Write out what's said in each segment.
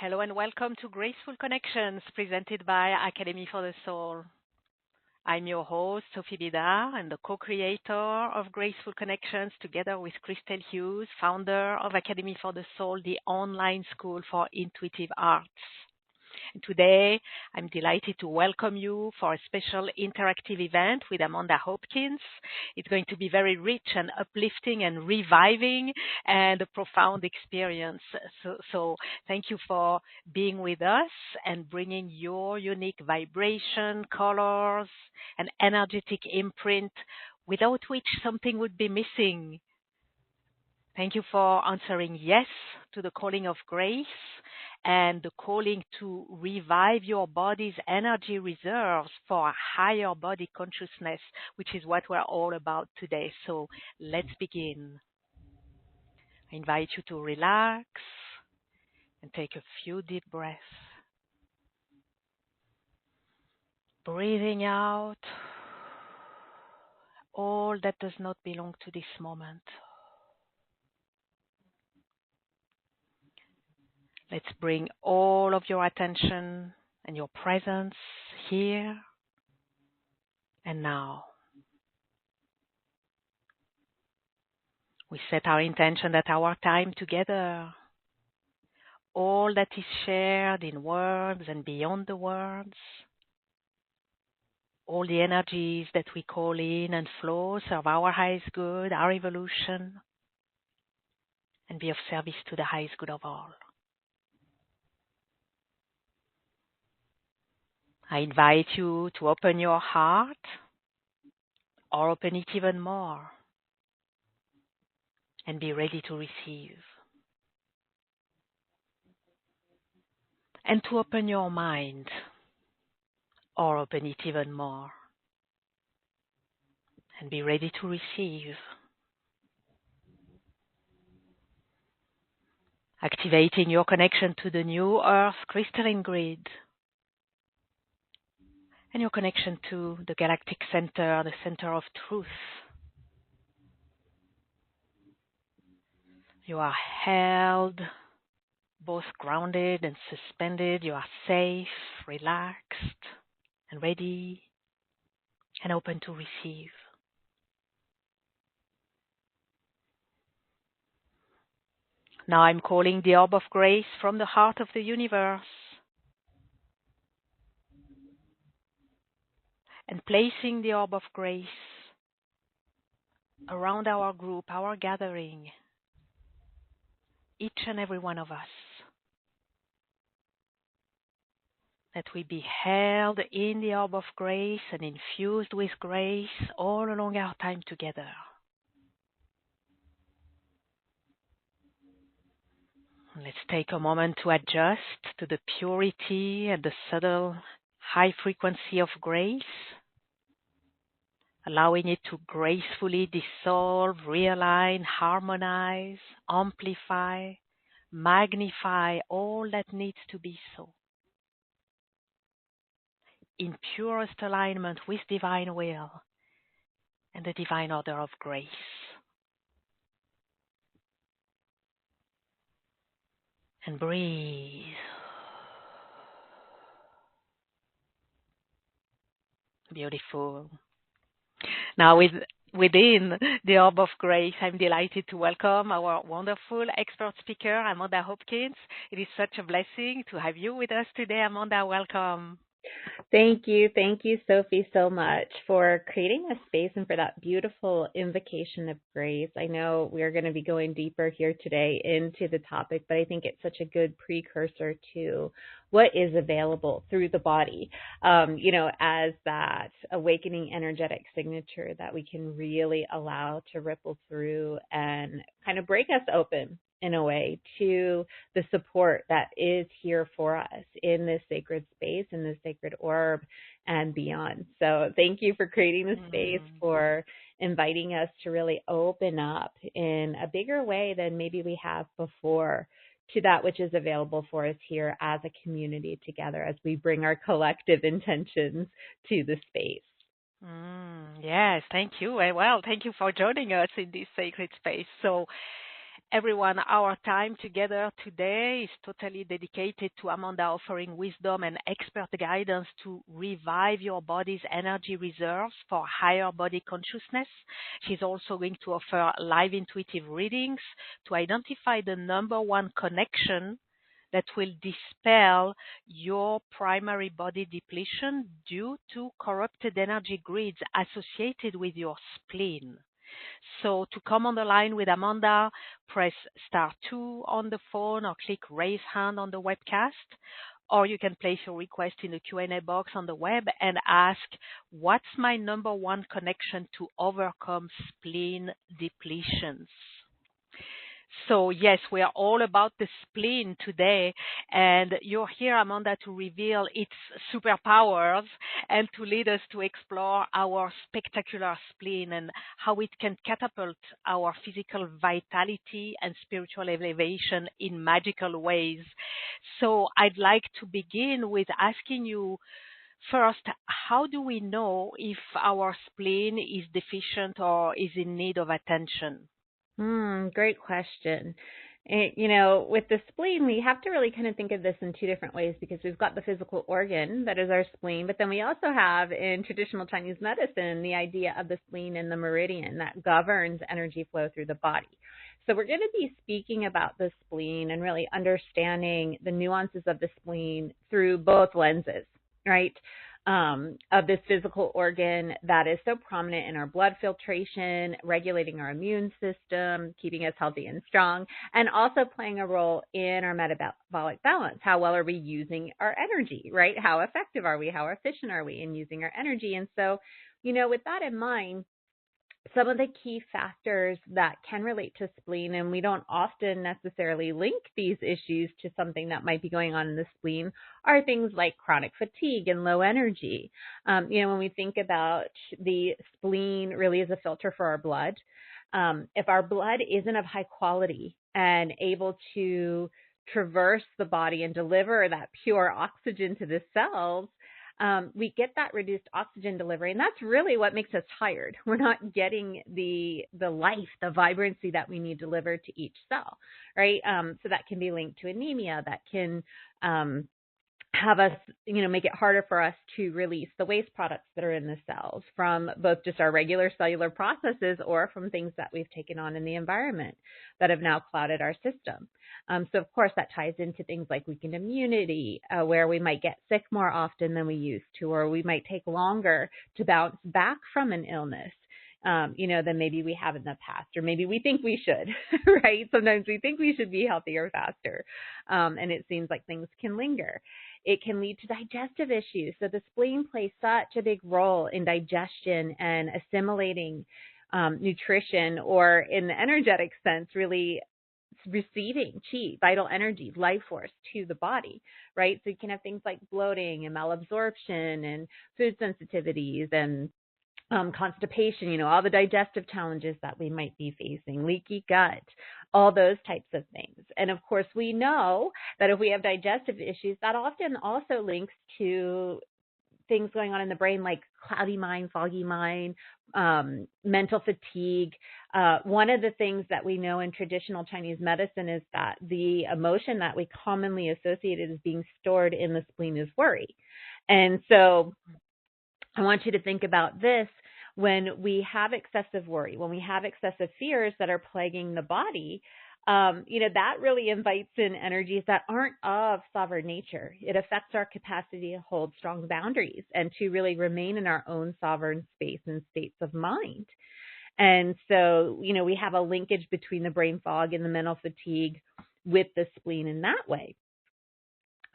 Hello and welcome to Graceful Connections presented by Academy for the Soul. I'm your host, Sophie Bidard, and the co-creator of Graceful Connections together with Christel Hughes, founder of Academy for the Soul, the online school for intuitive arts. And today, I'm delighted to welcome you for a special interactive event with Amanda Hopkins. It's going to be very rich and uplifting and reviving and a profound experience. So thank you for being with us and bringing your unique vibration, colors, and energetic imprint without which something would be missing. Thank you for answering yes to the calling of grace and the calling to revive your body's energy reserves for a higher body consciousness, which is what we're all about today. So let's begin. I invite you to relax and take a few deep breaths. Breathing out all that does not belong to this moment. Let's bring all of your attention and your presence here and now. We set our intention that our time together, all that is shared in words and beyond the words, all the energies that we call in and flow serve our highest good, our evolution, and be of service to the highest good of all. I invite you to open your heart or open it even more and be ready to receive. And to open your mind or open it even more and be ready to receive. Activating your connection to the new earth crystalline grid and your connection to the galactic center, the center of truth. You are held, both grounded and suspended. You are safe, relaxed, and ready and open to receive. Now I'm calling the orb of grace from the heart of the universe and placing the orb of grace around our group, our gathering, each and every one of us, that we be held in the orb of grace and infused with grace all along our time together. Let's take a moment to adjust to the purity and the subtle high frequency of grace, allowing it to gracefully dissolve, realign, harmonize, amplify, magnify all that needs to be so, in purest alignment with divine will and the divine order of grace. And breathe. Beautiful. Now within the orb of grace, I'm delighted to welcome our wonderful expert speaker, Amanda Hopkins. It is such a blessing to have you with us today, Amanda. Welcome. Thank you, Sophie, so much for creating a space and for that beautiful invocation of grace. I know we are going to be going deeper here today into the topic, but I think it's such a good precursor to what is available through the body, as that awakening energetic signature that we can really allow to ripple through and kind of break us open in a way to the support that is here for us in this sacred space, in this sacred orb and beyond. So thank you for creating the space, for inviting us to really open up in a bigger way than maybe we have before to that which is available for us here as a community together as we bring our collective intentions to the space. Yes, thank you. Well, thank you for joining us in this sacred space. So everyone, our time together today is totally dedicated to Amanda offering wisdom and expert guidance to revive your body's energy reserves for higher body consciousness. She's also going to offer live intuitive readings to identify the number one connection that will dispel your primary body depletion due to corrupted energy grids associated with your spleen. So to come on the line with Amanda, press *2 on the phone or click raise hand on the webcast, or you can place your request in the Q&A box on the web and ask, what's my number one connection to overcome spleen depletions? So yes, we are all about the spleen today, and you're here, Amanda, to reveal its superpowers and to lead us to explore our spectacular spleen and how it can catapult our physical vitality and spiritual elevation in magical ways. So I'd like to begin with asking you first, how do we know if our spleen is deficient or is in need of attention? Great question. With the spleen, we have to really kind of think of this in two different ways, because we've got the physical organ that is our spleen, but then we also have in traditional Chinese medicine the idea of the spleen and the meridian that governs energy flow through the body. So we're going to be speaking about the spleen and really understanding the nuances of the spleen through both lenses, right? Of this physical organ that is so prominent in our blood filtration, regulating our immune system, keeping us healthy and strong, and also playing a role in our metabolic balance. How well are we using our energy, right? How effective are we? How efficient are we in using our energy? And so, with that in mind, some of the key factors that can relate to spleen, and we don't often necessarily link these issues to something that might be going on in the spleen, are things like chronic fatigue and low energy. When we think about the spleen really as a filter for our blood, if our blood isn't of high quality and able to traverse the body and deliver that pure oxygen to the cells, we get that reduced oxygen delivery, and that's really what makes us tired. We're not getting the life, the vibrancy that we need delivered to each cell, right? So that can be linked to anemia. That can have us, make it harder for us to release the waste products that are in the cells from both just our regular cellular processes or from things that we've taken on in the environment that have now clouded our system. So of course that ties into things like weakened immunity, where we might get sick more often than we used to, or we might take longer to bounce back from an illness. Than maybe we have in the past, or maybe we think we should, right? Sometimes we think we should be healthier faster, and it seems like things can linger. It can lead to digestive issues. So the spleen plays such a big role in digestion and assimilating nutrition, or in the energetic sense, really receiving chi, vital energy, life force to the body, right? So you can have things like bloating and malabsorption and food sensitivities and constipation, all the digestive challenges that we might be facing, leaky gut, all those types of things. And of course, we know that if we have digestive issues, that often also links to things going on in the brain like cloudy mind, foggy mind, mental fatigue. One of the things that we know in traditional Chinese medicine is that the emotion that we commonly associate as being stored in the spleen is worry. And so I want you to think about this. When we have excessive worry, when we have excessive fears that are plaguing the body, that really invites in energies that aren't of sovereign nature. It affects our capacity to hold strong boundaries and to really remain in our own sovereign space and states of mind. And so, we have a linkage between the brain fog and the mental fatigue with the spleen in that way,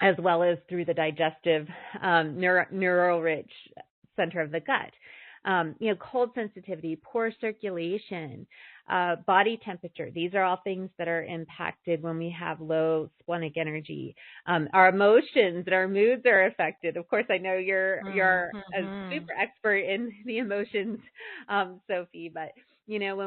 as well as through the digestive, neural-rich center of the gut. Cold sensitivity, poor circulation, body temperature. These are all things that are impacted when we have low splenic energy. Our emotions and our moods are affected. Of course, I know you're a super expert in the emotions, Sophie, but when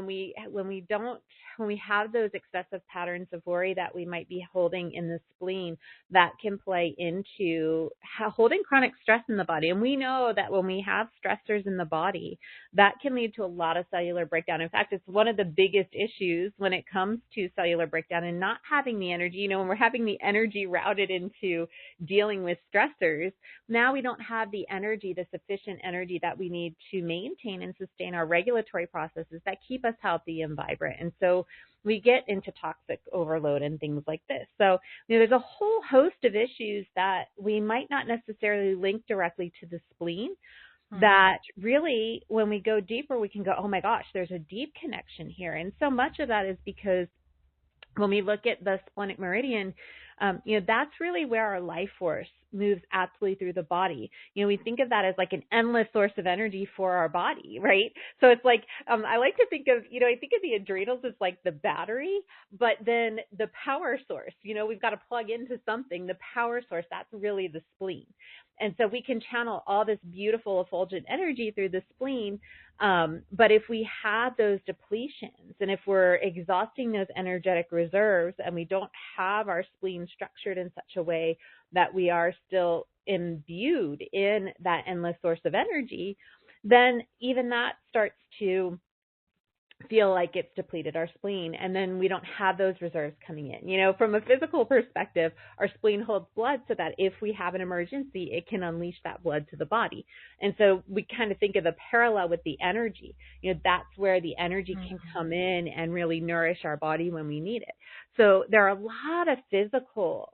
we have those excessive patterns of worry that we might be holding in the spleen, that can play into holding chronic stress in the body. And we know that when we have stressors in the body, that can lead to a lot of cellular breakdown. In fact, it's one of the biggest issues when it comes to cellular breakdown and not having the energy. You know, when we're having the energy routed into dealing with stressors, now we don't have the energy, the sufficient energy that we need to maintain and sustain our regulatory processes that keep us healthy and vibrant. And so we get into toxic overload and things like this. So, you know, there's a whole host of issues that we might not necessarily link directly to the spleen, that really, when we go deeper, we can go, oh my gosh, there's a deep connection here. And so much of that is because when we look at the splenic meridian, you know, that's really where our life force moves absolutely through the body. You know, we think of that as like an endless source of energy for our body, right? So it's like, I like to think of, you know, I think of the adrenals as like the battery, but then the power source, you know, we've got to plug into something. The power source, that's really the spleen. And so we can channel all this beautiful effulgent energy through the spleen. But if we have those depletions and if we're exhausting those energetic reserves and we don't have our spleen structured in such a way that we are still imbued in that endless source of energy, then even that starts to feel like it's depleted our spleen, and then we don't have those reserves coming in. You know, from a physical perspective, our spleen holds blood so that if we have an emergency, it can unleash that blood to the body. And so we kind of think of the parallel with the energy. You know, that's where the energy can come in and really nourish our body when we need it. So there are a lot of physical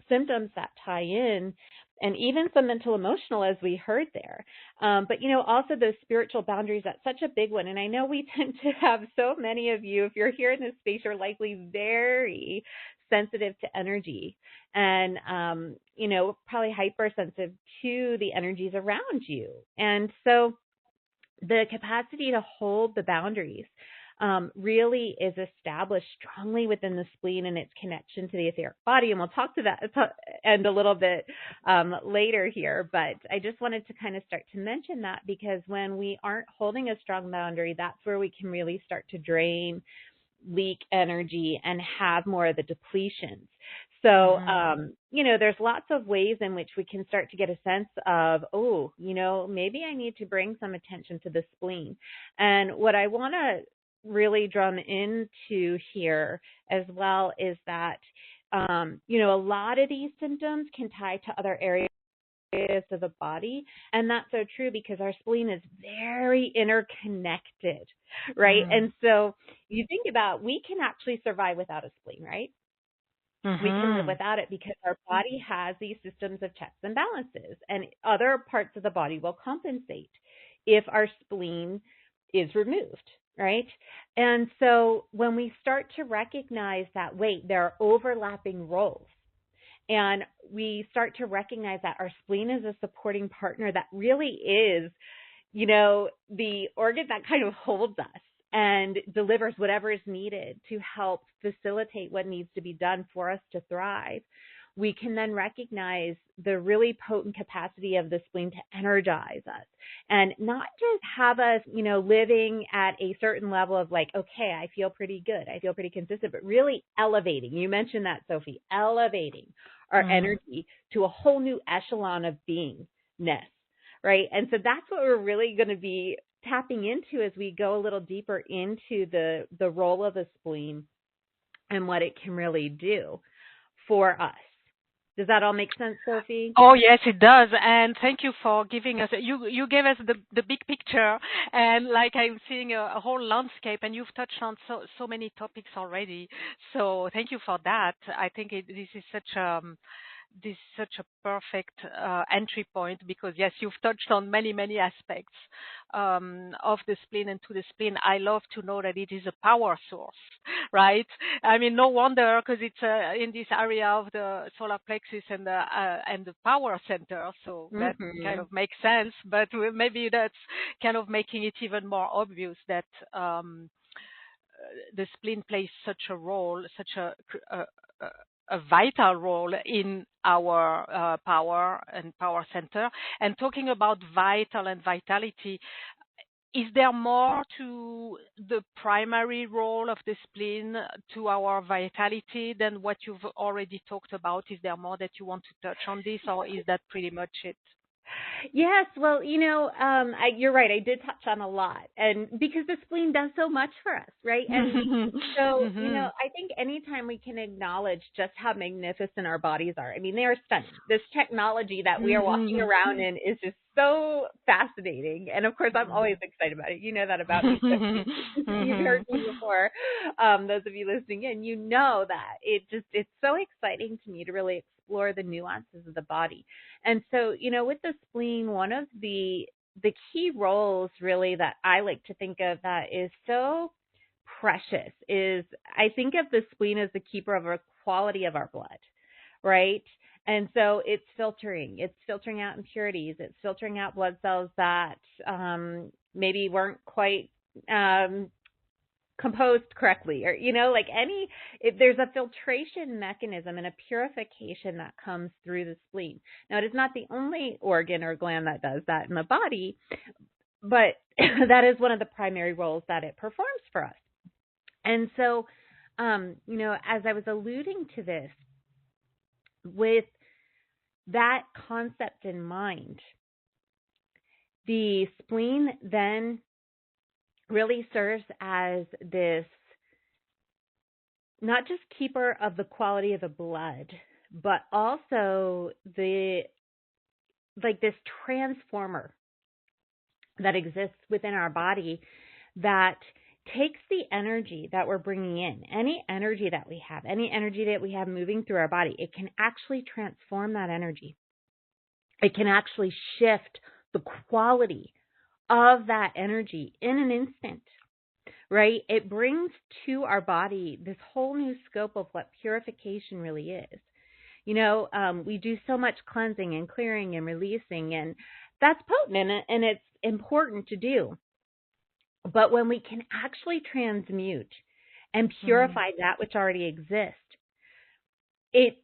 symptoms that tie in, and even some mental emotional, as we heard there. But, you know, also those spiritual boundaries, that's such a big one. And I know we tend to have so many of you, if you're here in this space, you're likely very sensitive to energy and, you know, probably hypersensitive to the energies around you. And so the capacity to hold the boundaries really is established strongly within the spleen and its connection to the etheric body. And we'll talk to that end a little bit later here. But I just wanted to kind of start to mention that, because when we aren't holding a strong boundary, that's where we can really start to drain, leak energy, and have more of the depletions. So, you know, there's lots of ways in which we can start to get a sense of, oh, you know, maybe I need to bring some attention to the spleen. And what I want to really drum into here as well is that, you know, a lot of these symptoms can tie to other areas of the body. And that's so true, because our spleen is very interconnected, right? And so you think about, we can actually survive without a spleen, right? We can live without it because our body has these systems of checks and balances, and other parts of the body will compensate if our spleen is removed, right? And so when we start to recognize that, wait, there are overlapping roles, and we start to recognize that our spleen is a supporting partner that really is, you know, the organ that kind of holds us and delivers whatever is needed to help facilitate what needs to be done for us to thrive, we can then recognize the really potent capacity of the spleen to energize us and not just have us, you know, living at a certain level of like, okay, I feel pretty good, I feel pretty consistent, but really elevating. You mentioned that, Sophie, elevating our energy to a whole new echelon of beingness, right? And so that's what we're really going to be tapping into as we go a little deeper into the role of the spleen and what it can really do for us. Does that all make sense, Sophie? Oh, yes, it does. And thank you for giving us, you gave us the big picture, and like I'm seeing a whole landscape, and you've touched on so many topics already. So thank you for that. I think this is such a perfect entry point, because yes, you've touched on many aspects of the spleen and to the spleen. I love to know that it is a power source, right? I mean, no wonder, because it's in this area of the solar plexus and the power center. So that kind of makes sense. But maybe that's kind of making it even more obvious that the spleen plays such a role, such a vital role in our power and power center. And talking about vital and vitality, is there more to the primary role of the spleen to our vitality than what you've already talked about? Is there more that you want to touch on this, or is that pretty much it? Yes, well, you're right. I did touch on a lot, and because the spleen does so much for us, right? And so, Mhm. I think anytime we can acknowledge just how magnificent our bodies are, I mean, they are stunning. This technology that we are walking Mhm. around in is just so fascinating. And of course, I'm always excited about it. You know that about me, Sophie. You've heard Mhm. me before. Those of you listening in, you know that it's so exciting to me to really explore the nuances of the body. And so, with the spleen, one of the key roles really that I like to think of that is so precious is I think of the spleen as the keeper of the quality of our blood, right? And so it's filtering out impurities, it's filtering out blood cells that maybe weren't quite um, composed correctly, or like if there's a filtration mechanism and a purification that comes through the spleen. Now, it is not the only organ or gland that does that in the body, but that is one of the primary roles that it performs for us. And so, as I was alluding to this, with that concept in mind, the spleen then really serves as this not just keeper of the quality of the blood, but also this transformer that exists within our body that takes the energy that we're bringing in, any energy that we have moving through our body, it can actually transform that energy. It can actually shift the quality of that energy in an instant. Right? It brings to our body this whole new scope of what purification really is. We do so much cleansing and clearing and releasing, and that's potent and it's important to do. But when we can actually transmute and purify that which already exists, it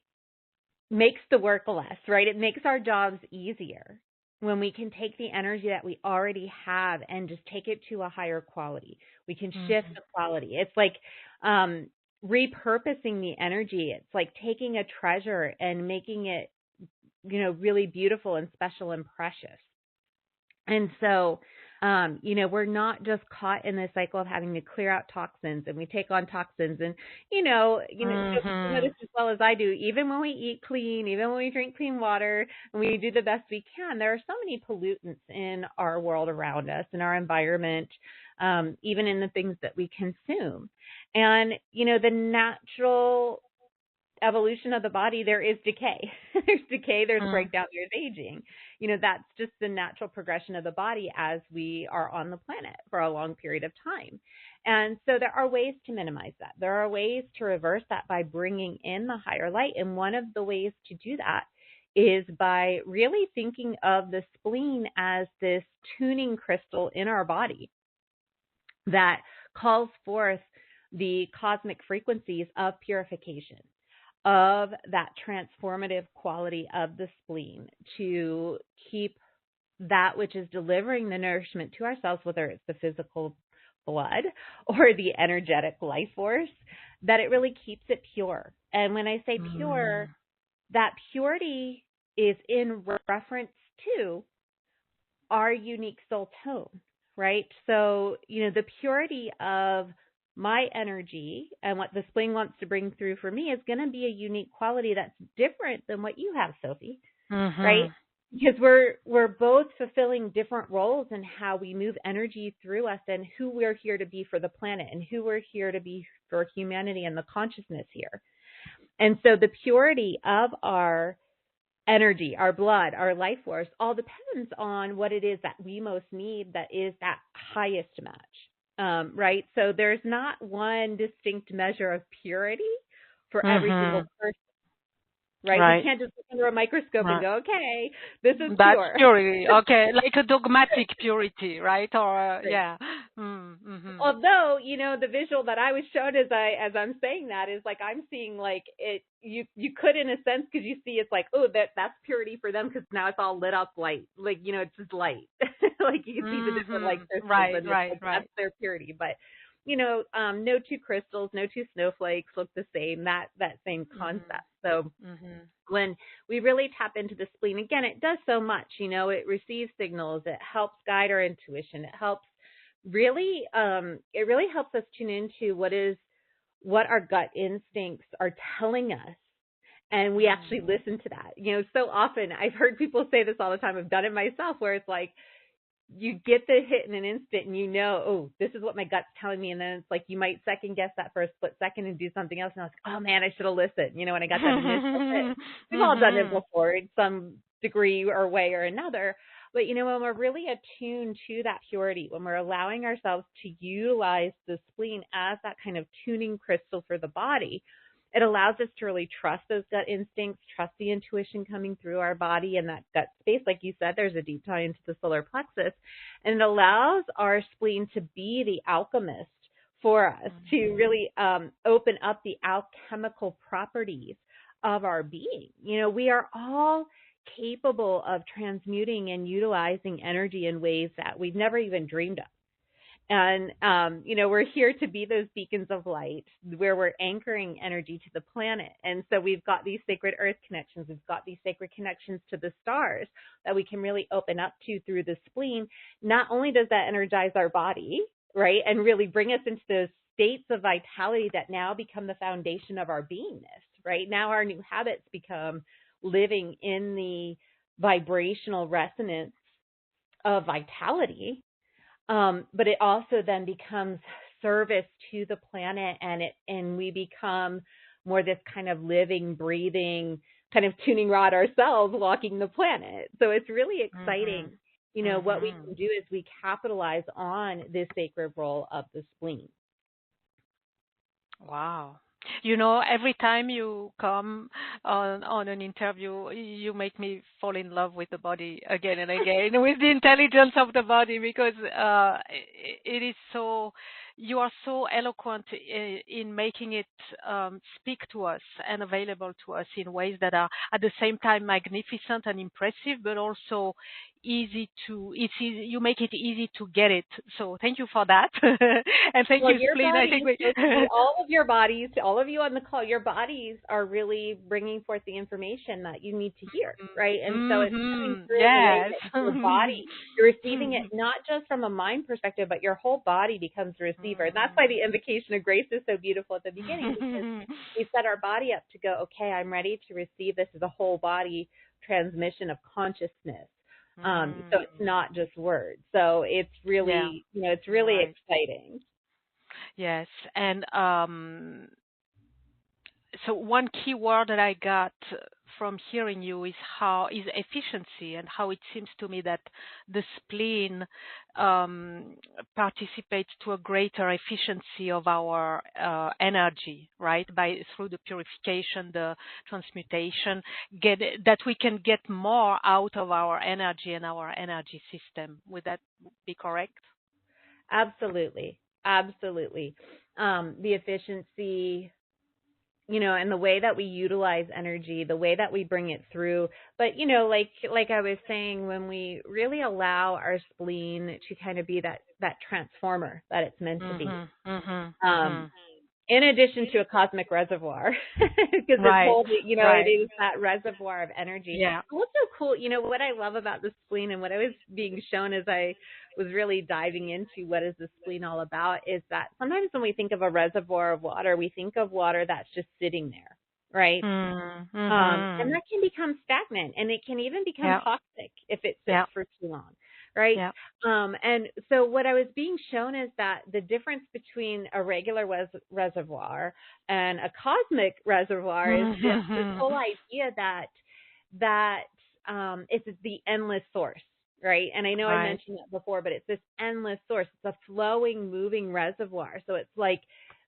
makes the work less, right? It makes our jobs easier when we can take the energy that we already have and just take it to a higher quality. We can shift the quality. It's like repurposing the energy. It's like taking a treasure and making it, really beautiful and special and precious. And so, we're not just caught in this cycle of having to clear out toxins, and we take on toxins. And, you know this as well as I do, even when we eat clean, even when we drink clean water, and we do the best we can, there are so many pollutants in our world around us, in our environment, even in the things that we consume. And, the natural evolution of the body, there is decay. There's decay, there's breakdown, there's aging. That's just the natural progression of the body as we are on the planet for a long period of time. And so there are ways to minimize that. There are ways to reverse that by bringing in the higher light. And one of the ways to do that is by really thinking of the spleen as this tuning crystal in our body that calls forth the cosmic frequencies of purification, of that transformative quality of the spleen to keep that which is delivering the nourishment to ourselves, whether it's the physical blood or the energetic life force, that it really keeps it pure. And when I say pure, that purity is in reference to our unique soul tone, right? So, the purity of my energy and what the spleen wants to bring through for me is going to be a unique quality that's different than what you have, Sophie, right? Because we're both fulfilling different roles in how we move energy through us and who we're here to be for the planet and who we're here to be for humanity and the consciousness here. And so the purity of our energy, our blood, our life force, all depends on what it is that we most need that is that highest match, right? So there's not one distinct measure of purity for every single person, right? We can't just look under a microscope and go, okay, this is That's pure. purity, okay, like a dogmatic purity, right? Or right. Although, the visual that I was shown as I'm saying that is like I'm seeing like it. You could in a sense, because you see it's like, oh, that's purity for them because now it's all lit up light, like it's just light. Like you can see the different like crystals, right. that's their purity. But no two crystals, no two snowflakes look the same, that same concept. So when we really tap into the spleen, again, it does so much, it receives signals, it helps guide our intuition, it helps really, it really helps us tune into what our gut instincts are telling us. And we actually listen to that. So often I've heard people say this all the time. I've done it myself, where it's like you get the hit in an instant and oh, this is what my gut's telling me. And then it's like you might second guess that for a split second and do something else. And I was like, oh man, I should have listened. When I got that initial hit. We've all done it before in some degree or way or another. But, when we're really attuned to that purity, when we're allowing ourselves to utilize the spleen as that kind of tuning crystal for the body, it allows us to really trust those gut instincts, trust the intuition coming through our body and that gut space. Like you said, there's a deep tie into the solar plexus, and it allows our spleen to be the alchemist for us, to really open up the alchemical properties of our being. We are all capable of transmuting and utilizing energy in ways that we've never even dreamed of. And, we're here to be those beacons of light where we're anchoring energy to the planet. And so we've got these sacred earth connections. We've got these sacred connections to the stars that we can really open up to through the spleen. Not only does that energize our body, right, and really bring us into those states of vitality that now become the foundation of our beingness, right? Now our new habits become living in the vibrational resonance of vitality. But it also then becomes service to the planet, and we become more this kind of living, breathing, kind of tuning rod ourselves, walking the planet. So it's really exciting. What we can do is we capitalize on this sacred role of the spleen. Wow. Every time you come on an interview, you make me fall in love with the body again and again, with the intelligence of the body, because it is so, you are so eloquent in making it speak to us and available to us in ways that are at the same time magnificent and impressive, but also you make it easy to get it. So thank you for that. And thank you, Spleen. I think all of your bodies, all of you on the call, your bodies are really bringing forth the information that you need to hear, right? And so it's coming through your body. You're receiving it not just from a mind perspective, but your whole body becomes the receiver. And that's why the invocation of grace is so beautiful at the beginning, because we set our body up to go, okay, I'm ready to receive this as a whole body transmission of consciousness. So it's not just words. So it's really, it's really exciting. Yes. And so one key word that I got from hearing you is efficiency, and how it seems to me that the spleen participates to a greater efficiency of our energy, right? Through the purification, the transmutation, that we can get more out of our energy and our energy system. Would that be correct? Absolutely. Absolutely. The efficiency, and the way that we utilize energy, the way that we bring it through. But, like I was saying, when we really allow our spleen to kind of be that transformer that it's meant to be, in addition to a cosmic reservoir, because it is that reservoir of energy. Yeah. Also cool, what I love about the spleen, and what I was being shown as I was really diving into what is the spleen all about, is that sometimes when we think of a reservoir of water, we think of water that's just sitting there, right? And that can become stagnant, and it can even become toxic if it sits for too long. Right. Yeah. And so what I was being shown is that the difference between a regular reservoir and a cosmic reservoir is just this whole idea that it's the endless source. Right. And I know I mentioned that before, but it's this endless source. It's a flowing, moving reservoir. So it's like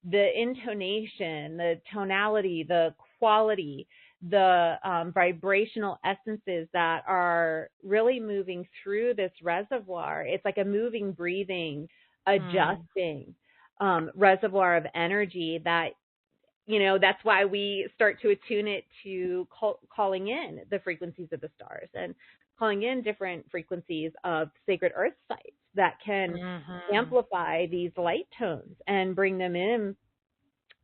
the intonation, the tonality, the quality, the vibrational essences that are really moving through this reservoir. It's like a moving, breathing, adjusting reservoir of energy that, that's why we start to attune it to calling in the frequencies of the stars and calling in different frequencies of sacred earth sites. that can Mm-hmm. amplify these light tones and bring them in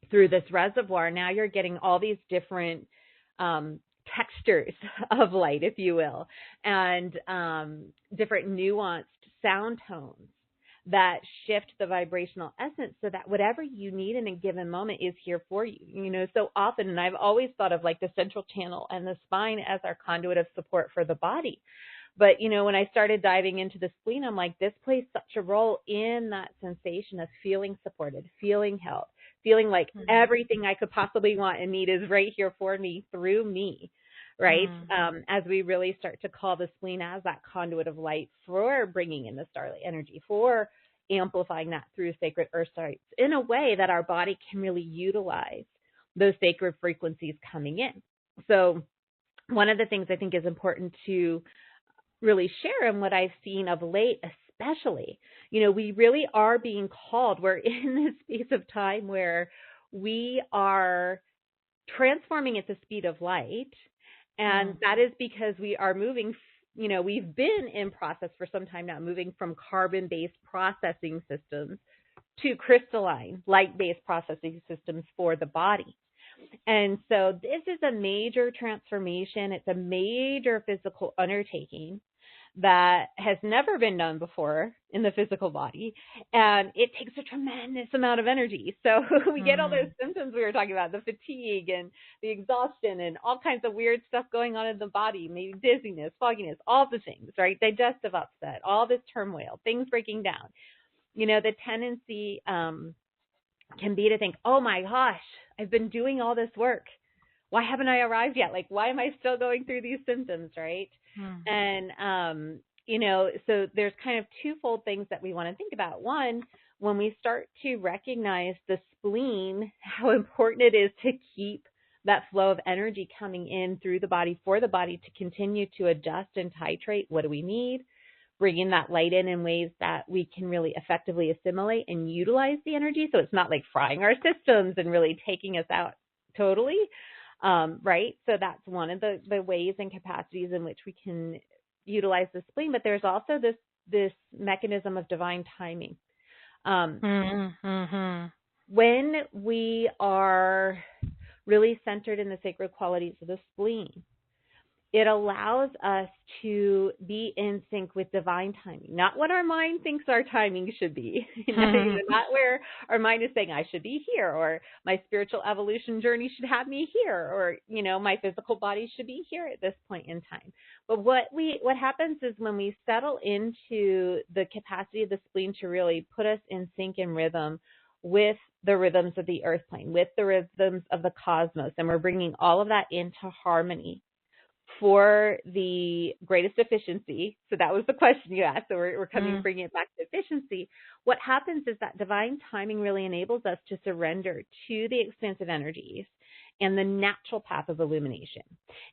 through this reservoir. Now you're getting all these different textures of light, if you will, and different nuanced sound tones that shift the vibrational essence so that whatever you need in a given moment is here for you. You know, so often, and I've always thought of like the central channel and the spine as our conduit of support for the body. But, you know, when I started diving into the spleen, I'm like, this plays such a role in that sensation of feeling supported, feeling held, feeling like everything I could possibly want and need is right here for me through me, right? As we really start to call the spleen as that conduit of light for bringing in the starlight energy, for amplifying that through sacred earth sites in a way that our body can really utilize those sacred frequencies coming in. So one of the things I think is important to really share and what I've seen of late, especially, you know, we really are being called. We're in this space of time where we are transforming at the speed of light. And that is because we are moving, you know, we've been in process for some time now, moving from carbon-based processing systems to crystalline, light-based processing systems for the body. And so this is a major transformation. It's a major physical undertaking that has never been done before in the physical body. And it takes a tremendous amount of energy. So we get all those symptoms we were talking about, the fatigue and the exhaustion and all kinds of weird stuff going on in the body, maybe dizziness, fogginess, all the things, right? Digestive upset, all this turmoil, things breaking down. You know, the tendency can be to think, oh my gosh, I've been doing all this work. Why haven't I arrived yet? Like, why am I still going through these symptoms, right? And, you know, so there's kind of twofold things that we want to think about. One, when we start to recognize the spleen, how important it is to keep that flow of energy coming in through the body for the body to continue to adjust and titrate. What do we need? Bringing that light in ways that we can really effectively assimilate and utilize the energy. So it's not like frying our systems and really taking us out totally, right? So that's one of the ways and capacities in which we can utilize the spleen. But there's also this mechanism of divine timing. When we are really centered in the sacred qualities of the spleen, it allows us to be in sync with divine timing, not what our mind thinks our timing should be, not where our mind is saying I should be here, or my spiritual evolution journey should have me here, or, you know, my physical body should be here at this point in time. But what happens is when we settle into the capacity of the spleen to really put us in sync and rhythm with the rhythms of the earth plane, with the rhythms of the cosmos, and we're bringing all of that into harmony for the greatest efficiency. So that was the question you asked. So we're bringing it back to efficiency. What happens is that divine timing really enables us to surrender to the expansive energies and the natural path of illumination.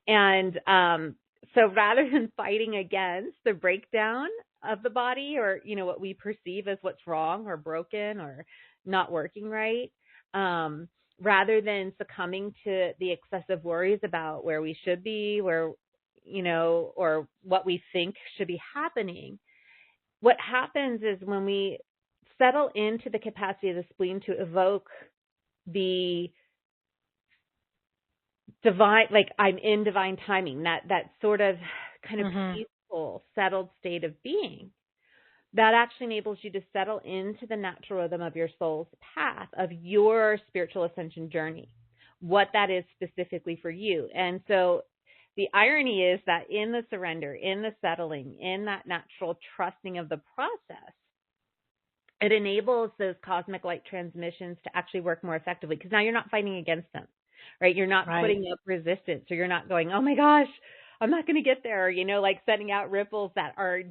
And so rather than fighting against the breakdown of the body, or, you know, what we perceive as what's wrong or broken or not working right, rather than succumbing to the excessive worries about where we should be, where, you know, or what we think should be happening, what happens is when we settle into the capacity of the spleen to evoke the divine, like I'm in divine timing, that sort of kind of peaceful, settled state of being, that actually enables you to settle into the natural rhythm of your soul's path, of your spiritual ascension journey, what that is specifically for you. And so the irony is that in the surrender, in the settling, in that natural trusting of the process, it enables those cosmic light transmissions to actually work more effectively, because now you're not fighting against them, right? You're not putting up resistance, or you're not going, oh my gosh, I'm not going to get there, you know, like sending out ripples that are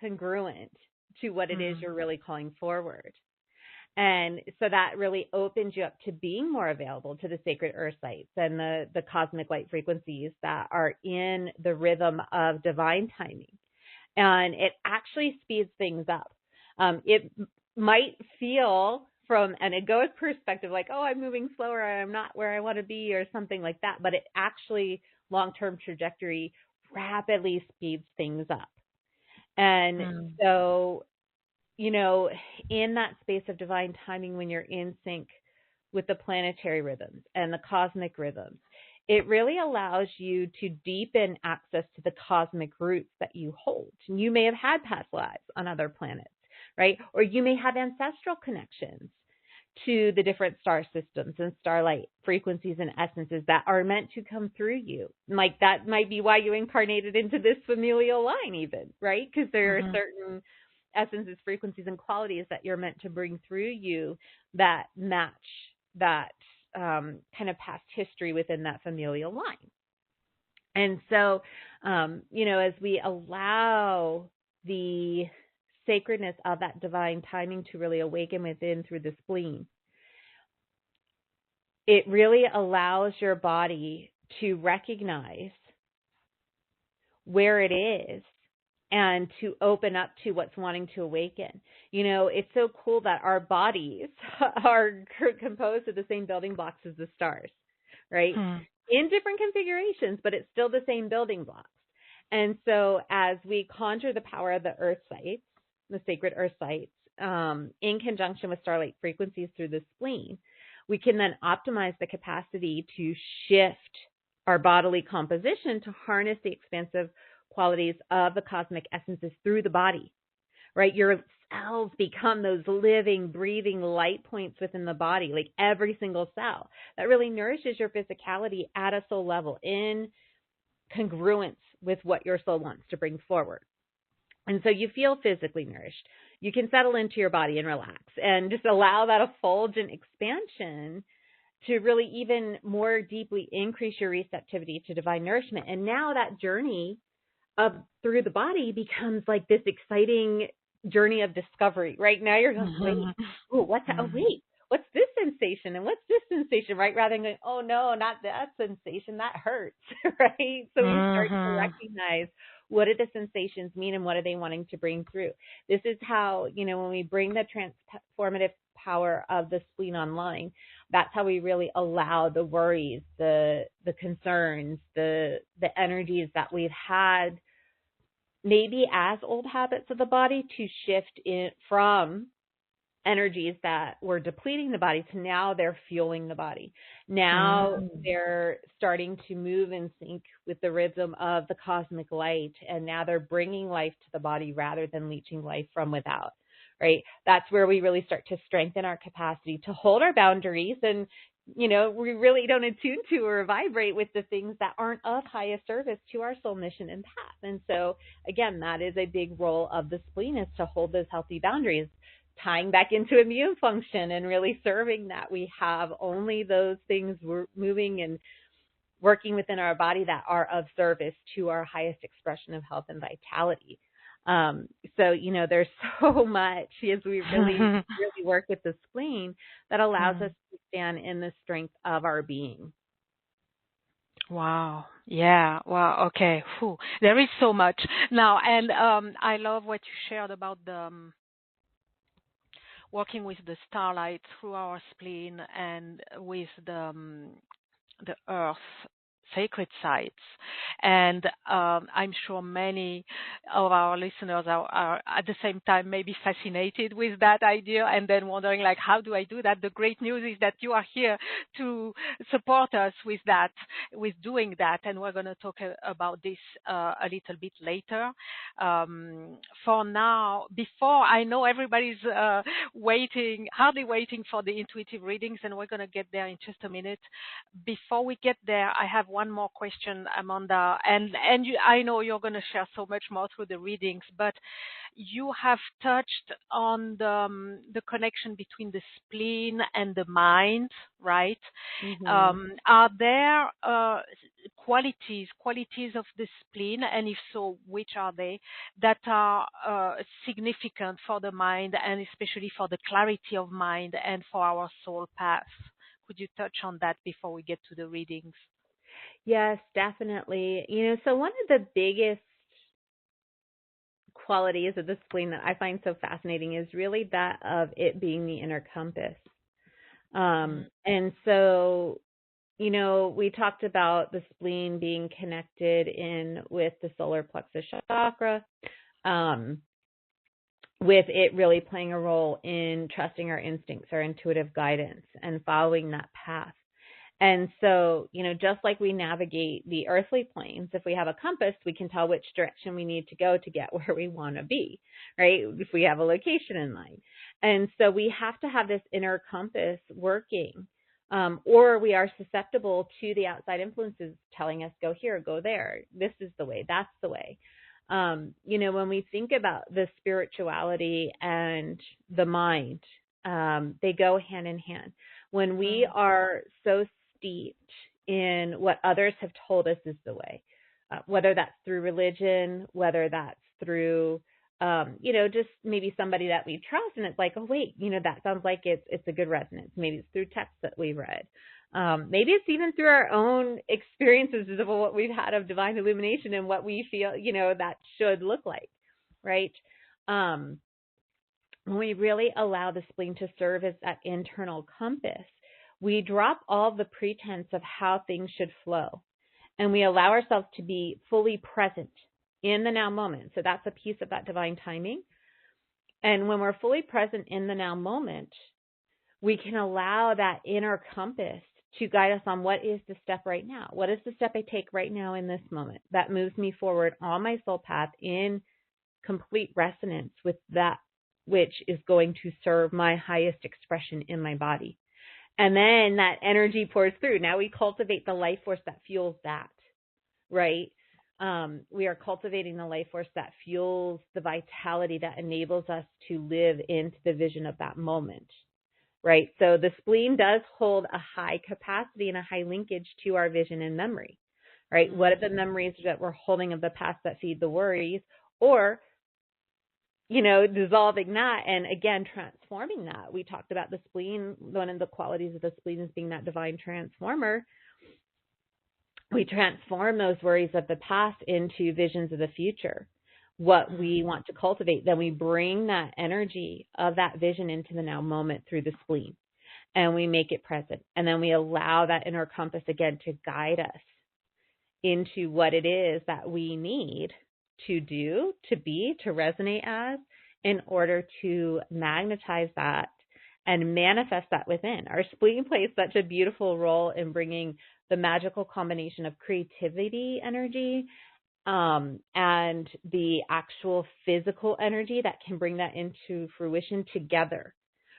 congruent to what it is you're really calling forward. And so that really opens you up to being more available to the sacred earth sites and the cosmic light frequencies that are in the rhythm of divine timing. And it actually speeds things up. It might feel from an egoic perspective like, oh, I'm moving slower, I'm not where I want to be, or something like that. But it actually, long-term trajectory, rapidly speeds things up. And Mm. so, you know, in that space of divine timing, when you're in sync with the planetary rhythms and the cosmic rhythms, it really allows you to deepen access to the cosmic roots that you hold. And you may have had past lives on other planets, right? Or you may have ancestral connections to the different star systems and starlight frequencies and essences that are meant to come through you. Like that might be why you incarnated into this familial line even, right? Because there are Mm-hmm. certain essences, frequencies, and qualities that you're meant to bring through you that match that kind of past history within that familial line. And so, you know, as we allow the sacredness of that divine timing to really awaken within through the spleen, it really allows your body to recognize where it is and to open up to what's wanting to awaken. You know, it's so cool that our bodies are composed of the same building blocks as the stars, right? Mm. In different configurations, but it's still the same building blocks. And so as we conjure the power of the earth sites, the sacred earth sites, in conjunction with starlight frequencies through the spleen, we can then optimize the capacity to shift our bodily composition to harness the expansive qualities of the cosmic essences through the body, right? Your cells become those living, breathing light points within the body, like every single cell that really nourishes your physicality at a soul level in congruence with what your soul wants to bring forward. And so you feel physically nourished. You can settle into your body and relax and just allow that effulgent expansion to really even more deeply increase your receptivity to divine nourishment. And now that journey up through the body becomes like this exciting journey of discovery. Right now you're going, wait, what's this sensation? And what's this sensation, right? Rather than going, oh no, not that sensation, that hurts, right? So we start to Mm-hmm. recognize what do the sensations mean and what are they wanting to bring through. This is how, you know, when we bring the transformative power of the spleen online, that's how we really allow the worries, the concerns, the energies that we've had maybe as old habits of the body to shift in from energies that were depleting the body to now they're fueling the body. Now they're starting to move in sync with the rhythm of the cosmic light, and now they're bringing life to the body rather than leeching life from without, right? That's where we really start to strengthen our capacity to hold our boundaries, and you know, we really don't attune to or vibrate with the things that aren't of highest service to our soul mission and path. And so again, that is a big role of the spleen, is to hold those healthy boundaries, tying back into immune function and really serving that we have only those things moving and working within our body that are of service to our highest expression of health and vitality. So, you know, there's so much as we really work with the spleen that allows us to stand in the strength of our being. Wow. Yeah. Wow. Okay. Whew. There is so much now, and I love what you shared about the working with the starlight through our spleen and with the earth sacred sites. And I'm sure many of our listeners are at the same time maybe fascinated with that idea and then wondering, like, how do I do that? The great news is that you are here to support us with that, with doing that. And we're going to talk about this a little bit later. For now, before, I know everybody's hardly waiting for the intuitive readings, and we're going to get there in just a minute. Before we get there, I have one more question, Amanda, and I know you're going to share so much more through the readings, but you have touched on the connection between the spleen and the mind, right? Mm-hmm. Are there qualities of the spleen, and if so, which are they, that are significant for the mind and especially for the clarity of mind and for our soul path? Could you touch on that before we get to the readings? Yes, definitely. You know, so one of the biggest qualities of the spleen that I find so fascinating is really that of it being the inner compass. And so, you know, we talked about the spleen being connected in with the solar plexus chakra, with it really playing a role in trusting our instincts, our intuitive guidance, and following that path. And so, just like we navigate the earthly planes, if we have a compass, we can tell which direction we need to go to get where we want to be, right? If we have a location in mind. And so we have to have this inner compass working, or we are susceptible to the outside influences telling us, go here, go there. This is the way, that's the way. When we think about the spirituality and the mind, they go hand in hand. When we are so steeped in what others have told us is the way, whether that's through religion, whether that's through, just maybe somebody that we trust, and it's like, oh wait, that sounds like it's a good resonance. Maybe it's through texts that we've read. Maybe it's even through our own experiences of what we've had of divine illumination and what we feel, that should look like, right? When we really allow the spleen to serve as that internal compass, we drop all the pretense of how things should flow, and we allow ourselves to be fully present in the now moment. So that's a piece of that divine timing. And when we're fully present in the now moment, we can allow that inner compass to guide us on what is the step right now. What is the step I take right now in this moment that moves me forward on my soul path in complete resonance with that which is going to serve my highest expression in my body. And then that energy pours through. Now we cultivate the life force that fuels that, right? We are cultivating the life force that fuels the vitality that enables us to live into the vision of that moment, right? So the spleen does hold a high capacity and a high linkage to our vision and memory, right? What are the memories that we're holding of the past that feed the worries, or dissolving that and again transforming that. We talked about the spleen. One of the qualities of the spleen is being that divine transformer. We transform those worries of the past into visions of the future, what we want to cultivate. Then we bring that energy of that vision into the now moment through the spleen, and we make it present. And then we allow that inner compass again to guide us into what it is that we need to do, to be, to resonate as, in order to magnetize that and manifest that within. Our spleen plays such a beautiful role in bringing the magical combination of creativity energy and the actual physical energy that can bring that into fruition together,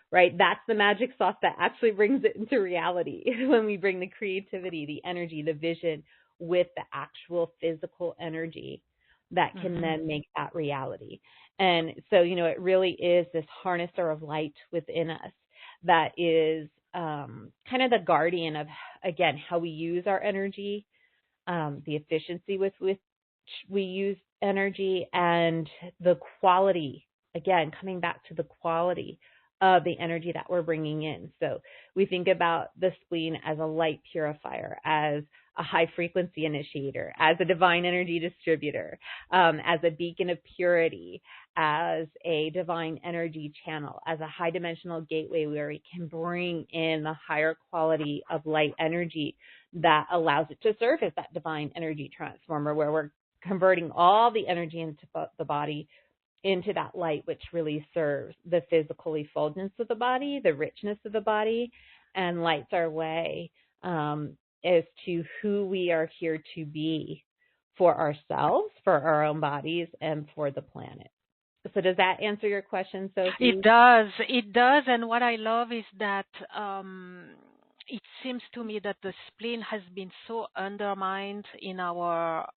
right? That's the magic sauce that actually brings it into reality when we bring the creativity, the energy, the vision with the actual physical energy that can then make that reality. And so, it really is this harnesser of light within us that is kind of the guardian of, again, how we use our energy, the efficiency with which we use energy, and the quality, again, coming back to the quality of the energy that we're bringing in. So we think about the spleen as a light purifier, as a high frequency initiator, as a divine energy distributor, as a beacon of purity, as a divine energy channel, as a high dimensional gateway where we can bring in the higher quality of light energy that allows it to serve as that divine energy transformer, where we're converting all the energy into the body into that light, which really serves the physical effulgence of the body, the richness of the body, and lights our way as to who we are here to be for ourselves, for our own bodies, and for the planet. So does that answer your question, Sophie? It does. It does. And what I love is that it seems to me that the spleen has been so undermined in our,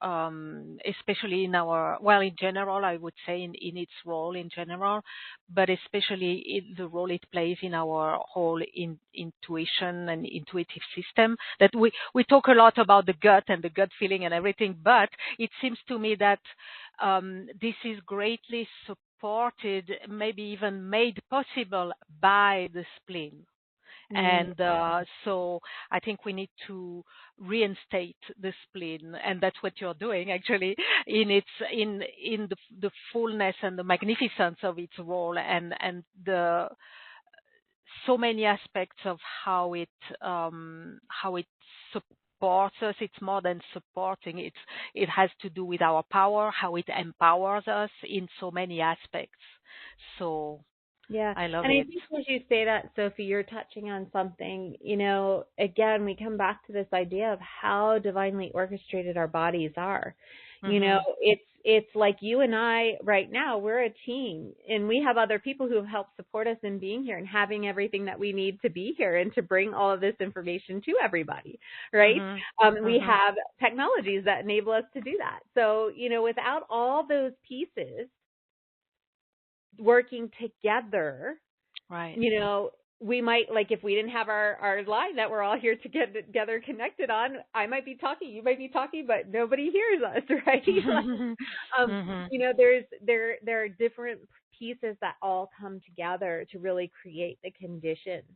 especially in our, well, in general, I would say in its role in general, but especially in the role it plays in our whole intuition and intuitive system. That we talk a lot about the gut and the gut feeling and everything, but it seems to me that this is greatly supported, maybe even made possible by the spleen. And so I think we need to reinstate the spleen, and that's what you're doing actually in the fullness and the magnificence of its role, and the so many aspects of how it supports us. It's more than supporting. It has to do with our power, how it empowers us in so many aspects. So Yeah. I love And I it. think as you say that, Sophie, you're touching on something, again, we come back to this idea of how divinely orchestrated our bodies are. Mm-hmm. It's like you and I right now, we're a team, and we have other people who have helped support us in being here and having everything that we need to be here and to bring all of this information to everybody, right? Mm-hmm. We Mm-hmm. have technologies that enable us to do that. So, without all those pieces working together, Right. we might, like, if we didn't have our line that we're all here to get together connected on, I might be talking, you might be talking, but nobody hears us, right? Mm-hmm. There are different pieces that all come together to really create the conditions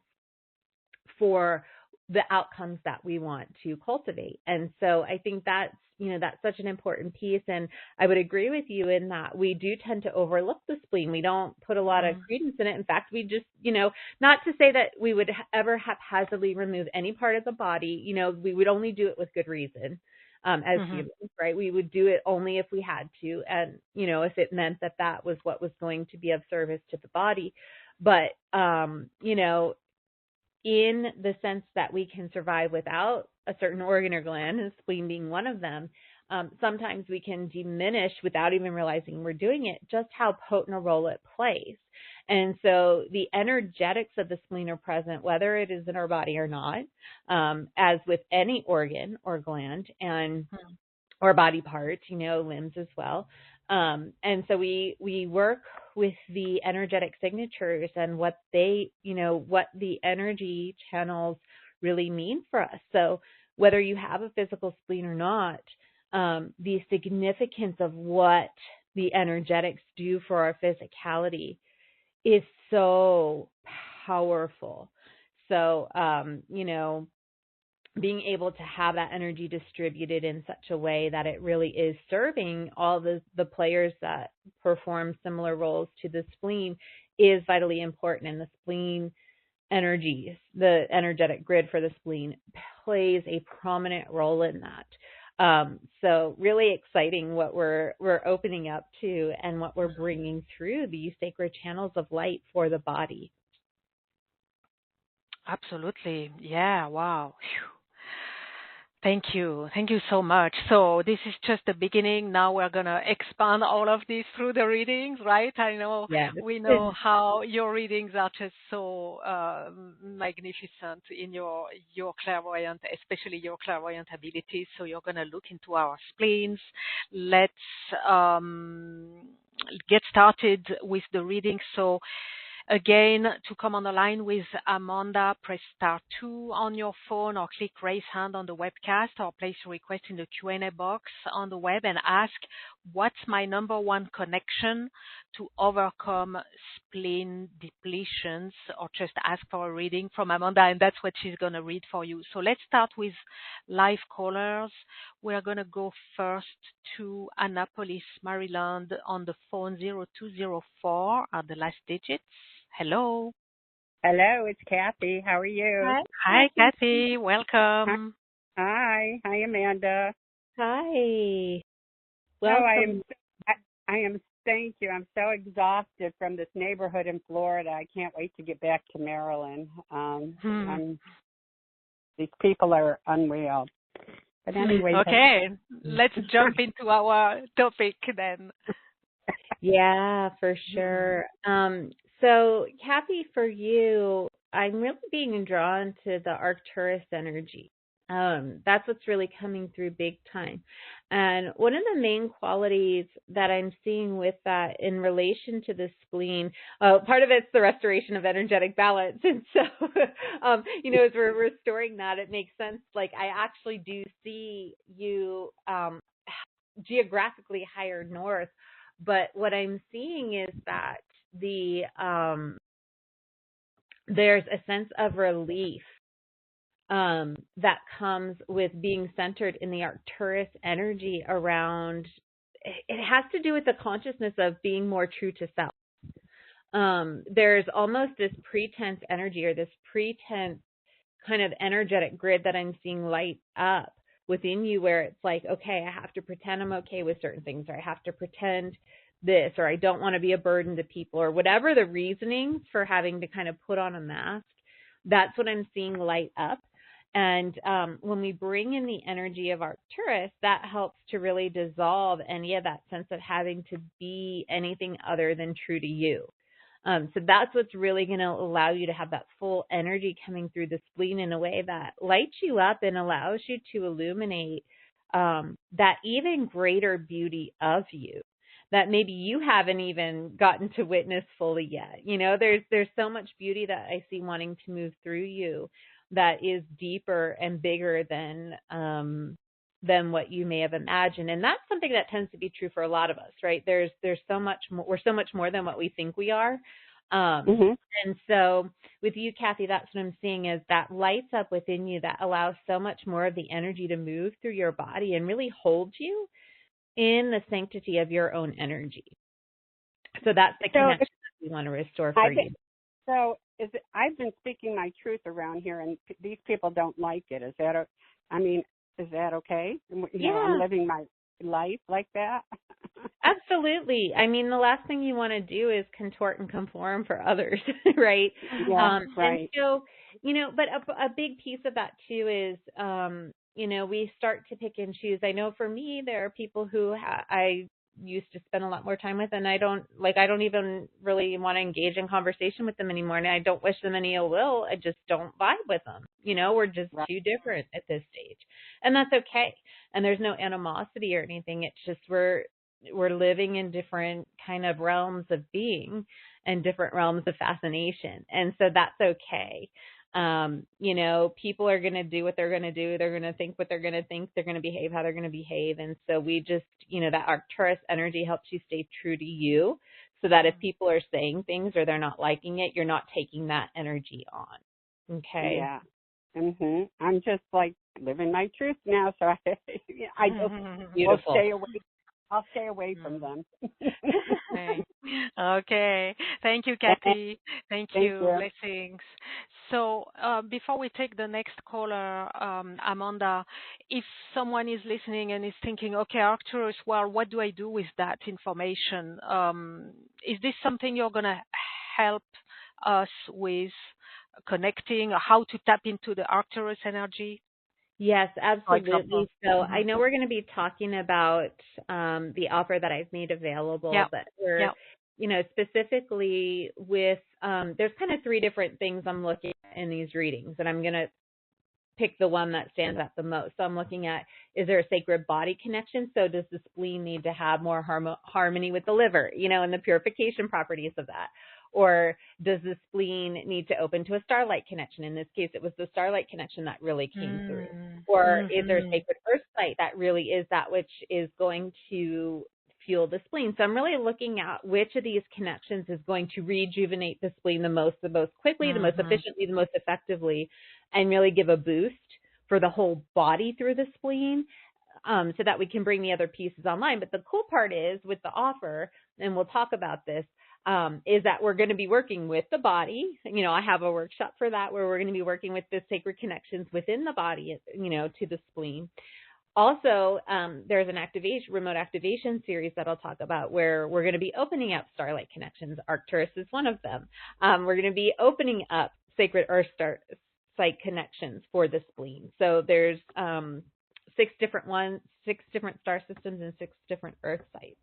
for the outcomes that we want to cultivate. And so I think that's such an important piece. And I would agree with you in that we do tend to overlook the spleen. We don't put a lot of credence in it. In fact, we just, not to say that we would ever haphazardly remove any part of the body. We would only do it with good reason. As humans, right? We would do it only if we had to, and if it meant that was what was going to be of service to the body. But in the sense that we can survive without a certain organ or gland, and spleen being one of them, sometimes we can diminish, without even realizing we're doing it, just how potent a role it plays. And so the energetics of the spleen are present, whether it is in our body or not, as with any organ or gland and or body part, limbs as well. And so we work with the energetic signatures and what they, what the energy channels really mean for us. So whether you have a physical spleen or not, the significance of what the energetics do for our physicality is so powerful. So, being able to have that energy distributed in such a way that it really is serving all the players that perform similar roles to the spleen is vitally important. And the spleen energies, the energetic grid for the spleen, plays a prominent role in that. So really exciting what we're opening up to and what we're bringing through these sacred channels of light for the body. Absolutely. Yeah. Wow. Phew. Thank you. Thank you so much. So this is just the beginning. Now we're going to expand all of this through the readings, right? I know we know how your readings are just so magnificent in your clairvoyant, especially your clairvoyant abilities. So you're going to look into our spleens. Let's get started with the reading. So again, to come on the line with Amanda, press *2 on your phone or click raise hand on the webcast or place a request in the Q&A box on the web and ask, what's my number one connection to overcome spleen depletions, or just ask for a reading from Amanda, and that's what she's going to read for you. So let's start with live callers. We're going to go first to Annapolis, Maryland on the phone 0204 are the last digits. Hello. Hello, it's Kathy. How are you? Hi, Kathy. Welcome. Hi, Amanda. Hi. Welcome. I am. Thank you. I'm so exhausted from this neighborhood in Florida. I can't wait to get back to Maryland. These people are unreal. But anyway. Okay, let's jump into our topic then. Yeah, for sure. So, Kathy, for you, I'm really being drawn to the Arcturus energy. That's what's really coming through big time. And one of the main qualities that I'm seeing with that in relation to the spleen, part of it's the restoration of energetic balance. And so, as we're restoring that, it makes sense. Like, I actually do see you geographically higher north. But what I'm seeing is that there's a sense of relief that comes with being centered in the Arcturus energy around. It has to do with the consciousness of being more true to self. There's almost this pretense energy or this pretense kind of energetic grid that I'm seeing light up within you, where it's like, okay, I have to pretend I'm okay with certain things, or I have to pretend this, or I don't want to be a burden to people, or whatever the reasonings for having to kind of put on a mask. That's what I'm seeing light up. And when we bring in the energy of Arcturus, that helps to really dissolve any of that sense of having to be anything other than true to you. So that's what's really going to allow you to have that full energy coming through the spleen in a way that lights you up and allows you to illuminate that even greater beauty of you that maybe you haven't even gotten to witness fully yet. You know, there's so much beauty that I see wanting to move through you that is deeper and bigger than what you may have imagined. And that's something that tends to be true for a lot of us, right? There's so much more, we're so much more than what we think we are. And so with you, Kathy, that's what I'm seeing, is that lights up within you that allows so much more of the energy to move through your body and really hold you in the sanctity of your own energy. So that's the connection that we want to restore for you. So I've been speaking my truth around here, and these people don't like it. Is that okay? You know, I'm living my life like that. Absolutely. I mean, the last thing you want to do is contort and conform for others, right? Yeah, right. And so, you know, but a big piece of that too is, you know, we start to pick and choose. I know for me, there are people who I used to spend a lot more time with, and I don't even really want to engage in conversation with them anymore. And I don't wish them any ill will. I just don't vibe with them. You know, we're just too different at this stage, and that's okay. And there's no animosity or anything. It's just we're living in different kind of realms of being and different realms of fascination, and so that's okay. You know, people are going to do what they're going to do. They're going to think what they're going to think. They're going to behave how they're going to behave. And so we just, you know, that Arcturus energy helps you stay true to you, so that if people are saying things or they're not liking it, you're not taking that energy on. Okay. Yeah. I'm just like living my truth now. So I will stay away. I'll stay away from them. Okay. Thank you, Kathy. Thank you. Blessings. So before we take the next caller, Amanda, if someone is listening and is thinking, okay, Arcturus, well, what do I do with that information? Is this something you're going to help us with connecting, or how to tap into the Arcturus energy? Yes, absolutely. So I know we're going to be talking about the offer that I've made available, but we're, you know, specifically with, there's kind of three different things I'm looking at in these readings, and I'm going to pick the one that stands out the most. So I'm looking at, is there a sacred body connection? So does the spleen need to have more harmony with the liver, you know, and the purification properties of that? Or does the spleen need to open to a starlight connection? In this case, it was the starlight connection that really came through. Or is there a sacred earth site that really is that which is going to fuel the spleen? So I'm really looking at which of these connections is going to rejuvenate the spleen the most quickly, the most efficiently, the most effectively, and really give a boost for the whole body through the spleen, so that we can bring the other pieces online. But the cool part is with the offer, and we'll talk about this, is that we're going to be working with the body. You know, I have a workshop for that where we're going to be working with the sacred connections within the body, you know, to the spleen. Also, there's an remote activation series that I'll talk about where we're going to be opening up starlight connections. Arcturus is one of them. We're going to be opening up sacred earth site connections for the spleen. So there's 6 different star systems and 6 different earth sites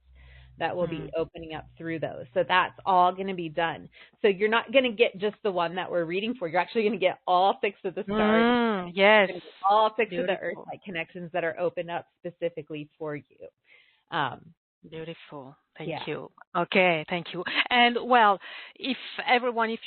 that will be opening up through those. So that's all going to be done. So you're not going to get just the one that we're reading for. You're actually going to get all 6 of the stars. Yes. All 6 of the earth site connections that are opened up specifically for you. Beautiful. Thank you. Okay, thank you. And well, if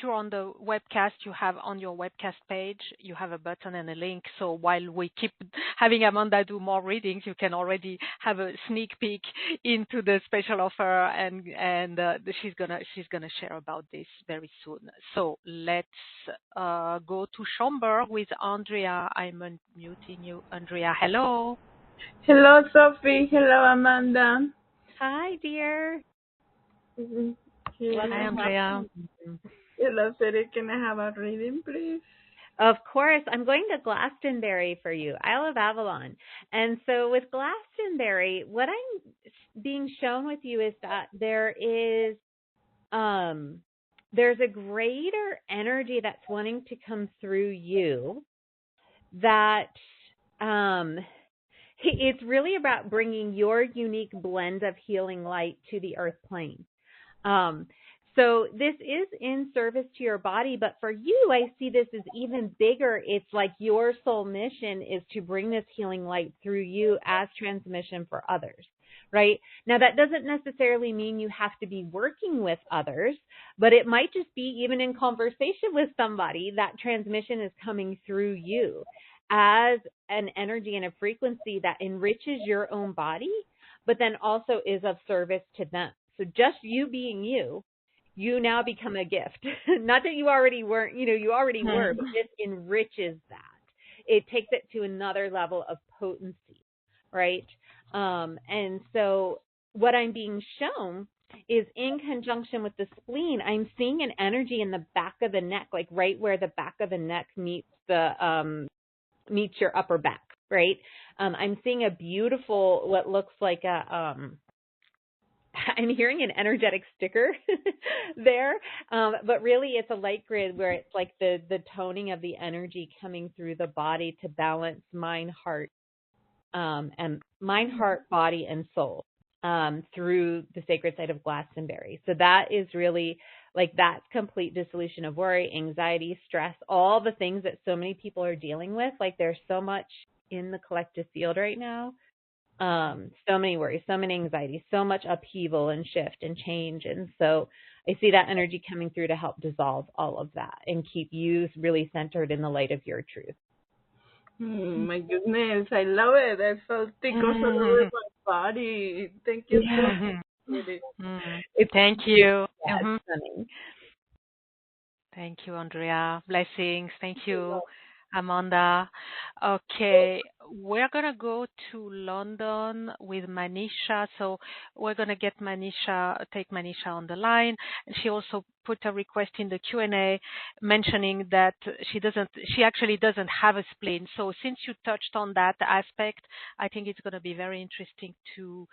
you're on the webcast, you have on your webcast page, you have a button and a link. So while we keep having Amanda do more readings, you can already have a sneak peek into the special offer, and she's gonna share about this very soon. So let's go to Schomburg with Andrea. I'm unmuting you, Andrea. Hello. Hello, Sophie. Hello, Amanda. Hi, dear. Hi, Andrea. Hello, Siri. Can I have a reading, please? Of course, I'm going to Glastonbury for you, Isle of Avalon. And so with Glastonbury, what I'm being shown with you is that there's a greater energy that's wanting to come through you that it's really about bringing your unique blend of healing light to the earth plane. So this is in service to your body, but for you, I see this as even bigger. It's like your soul mission is to bring this healing light through you as transmission for others, right? Now, that doesn't necessarily mean you have to be working with others, but it might just be even in conversation with somebody, that transmission is coming through you as an energy and a frequency that enriches your own body, but then also is of service to them. So just you being you, you now become a gift. Not that you already weren't, you already were, but this enriches that. It takes it to another level of potency, right? And so what I'm being shown is in conjunction with the spleen, I'm seeing an energy in the back of the neck, like right where the back of the neck meets meets your upper back, right? I'm seeing a beautiful, what looks like I'm hearing an energetic sticker there, but really it's a light grid where it's like the toning of the energy coming through the body to balance mind, heart, body, and soul through the sacred site of Glastonbury. So that is really like that's complete dissolution of worry, anxiety, stress, all the things that so many people are dealing with. Like there's so much in the collective field right now. So many worries, so many anxieties, so much upheaval and shift and change. And so I see that energy coming through to help dissolve all of that and keep you really centered in the light of your truth. My goodness, I love it. I felt tickles all over my body. Thank you so much. Thank you. Stunning. Thank you, Andrea. Blessings. Thank you, Amanda. Okay, we're going to go to London with Manisha. So we're going to take Manisha on the line. She also put a request in the Q&A mentioning that she actually doesn't have a spleen. So since you touched on that aspect, I think it's going to be very interesting to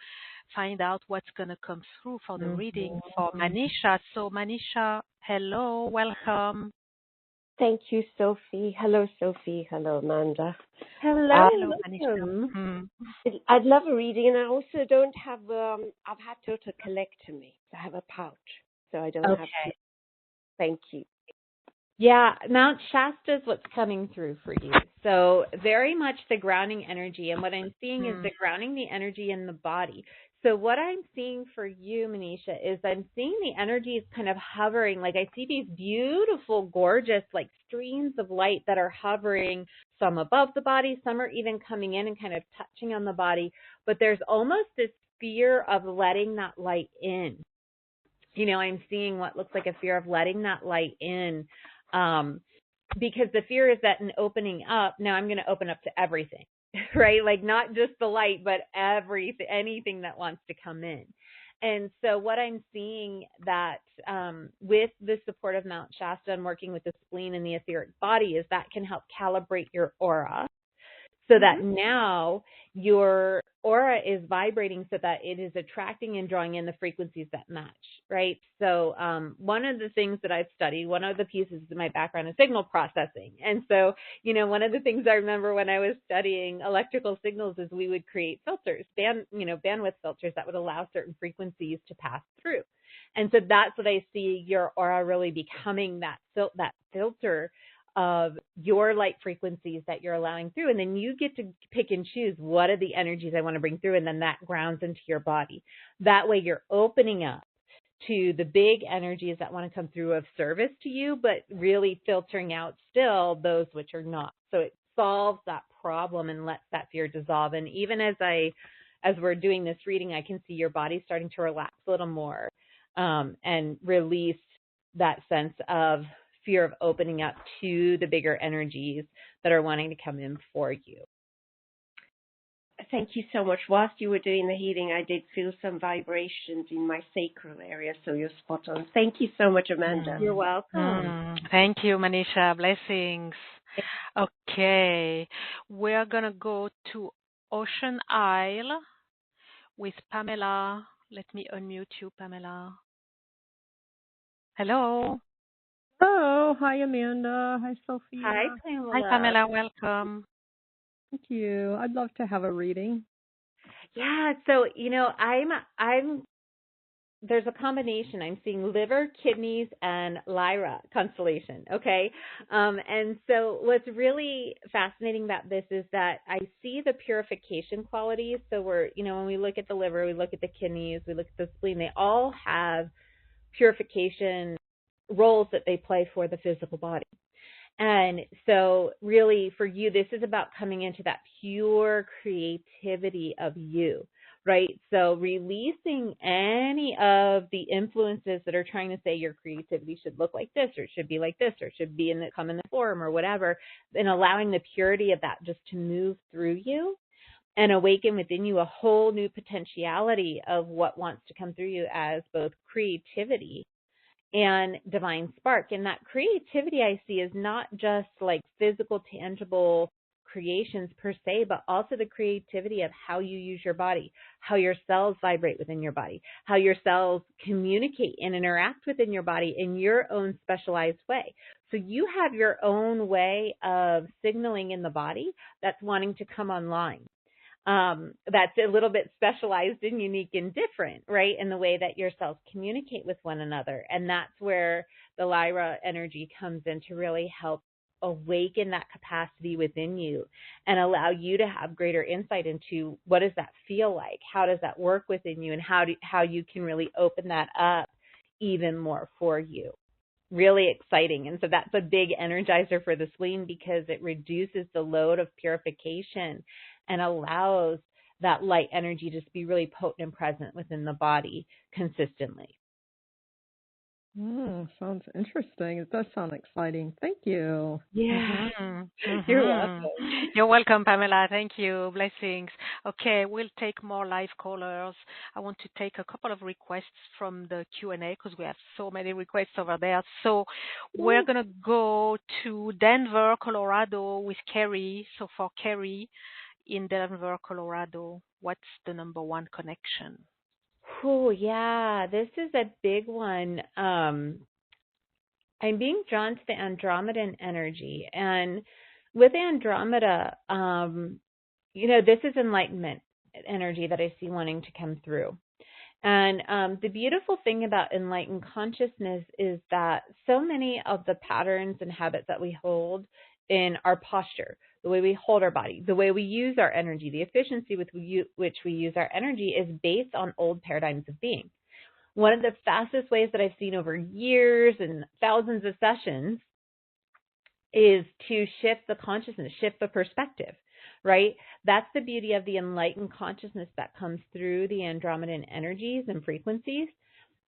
find out what's going to come through for the reading for Manisha. So Manisha, hello, welcome. Thank you, Sophie. Hello, Sophie. Hello, Amanda. Hello, Manisha. I'd love a reading, and I also don't have. I've had total colectomy. I have a pouch, so I don't have. To. Thank you. Yeah, Mount Shasta is what's coming through for you. So very much the grounding energy, and what I'm seeing is the grounding the energy in the body. So what I'm seeing for you, Manisha, is I'm seeing the energy is kind of hovering. Like I see these beautiful, gorgeous, like streams of light that are hovering, some above the body, some are even coming in and kind of touching on the body. But there's almost this fear of letting that light in. I'm seeing what looks like a fear of letting that light in, because the fear is that in opening up, now I'm going to open up to everything. Right? Like not just the light, but anything that wants to come in. And so what I'm seeing that with the support of Mount Shasta and working with the spleen and the etheric body is that can help calibrate your aura so that now your aura is vibrating so that it is attracting and drawing in the frequencies that match, right? So one of the things that I've studied, one of the pieces of my background is signal processing. And so, one of the things I remember when I was studying electrical signals is we would create filters, bandwidth filters that would allow certain frequencies to pass through. And so that's what I see your aura really becoming, that filter of your light frequencies that you're allowing through. And then you get to pick and choose what are the energies I want to bring through. And then that grounds into your body. That way you're opening up to the big energies that want to come through of service to you, but really filtering out still those which are not. So it solves that problem and lets that fear dissolve. And even as we're doing this reading, I can see your body starting to relax a little more and release that sense of fear of opening up to the bigger energies that are wanting to come in for you. Thank you so much. Whilst you were doing the healing, I did feel some vibrations in my sacral area, so you're spot on. Thank you so much, Amanda. You're welcome. Thank you, Manisha. Blessings. Okay, we're going to go to Ocean Isle with Pamela. Let me unmute you, Pamela. Hello. Oh, hi Amanda. Hi Sophia. Hi, Pamela. Hi, Pamela. Welcome. Thank you. I'd love to have a reading. Yeah, so I'm there's a combination. I'm seeing liver, kidneys, and Lyra constellation. Okay, and so what's really fascinating about this is that I see the purification qualities. So when we look at the liver, we look at the kidneys, we look at the spleen. They all have purification roles that they play for the physical body. And so really for you, this is about coming into that pure creativity of you, right? So releasing any of the influences that are trying to say your creativity should look like this, or it should be like this, or it should be come in the form or whatever, and allowing the purity of that just to move through you and awaken within you a whole new potentiality of what wants to come through you as both creativity and divine spark. And that creativity I see is not just like physical, tangible creations per se, but also the creativity of how you use your body, how your cells vibrate within your body, how your cells communicate and interact within your body in your own specialized way. So you have your own way of signaling in the body that's wanting to come online. That's a little bit specialized and unique and different, right, in the way that your cells communicate with one another. And that's where the Lyra energy comes in to really help awaken that capacity within you and allow you to have greater insight into what does that feel like, how does that work within you, and how you can really open that up even more for you. Really exciting. And so that's a big energizer for the spleen because it reduces the load of purification and allows that light energy to be really potent and present within the body consistently. Sounds interesting. It does sound exciting. Thank you. Yeah. You're welcome. You're welcome, Pamela. Thank you. Blessings. Okay, we'll take more live callers. I want to take a couple of requests from the Q&A because we have so many requests over there. So we're going to go to Denver, Colorado with Carrie. So for Carrie in Denver, Colorado, what's the number one connection? Oh, yeah, this is a big one. I'm being drawn to the Andromedan energy. And with Andromeda, this is enlightenment energy that I see wanting to come through. And the beautiful thing about enlightened consciousness is that so many of the patterns and habits that we hold in our posture, the way we hold our body, the way we use our energy, the efficiency with which we use our energy is based on old paradigms of being. One of the fastest ways that I've seen over years and thousands of sessions is to shift the consciousness, shift the perspective, right? That's the beauty of the enlightened consciousness that comes through the Andromedan energies and frequencies,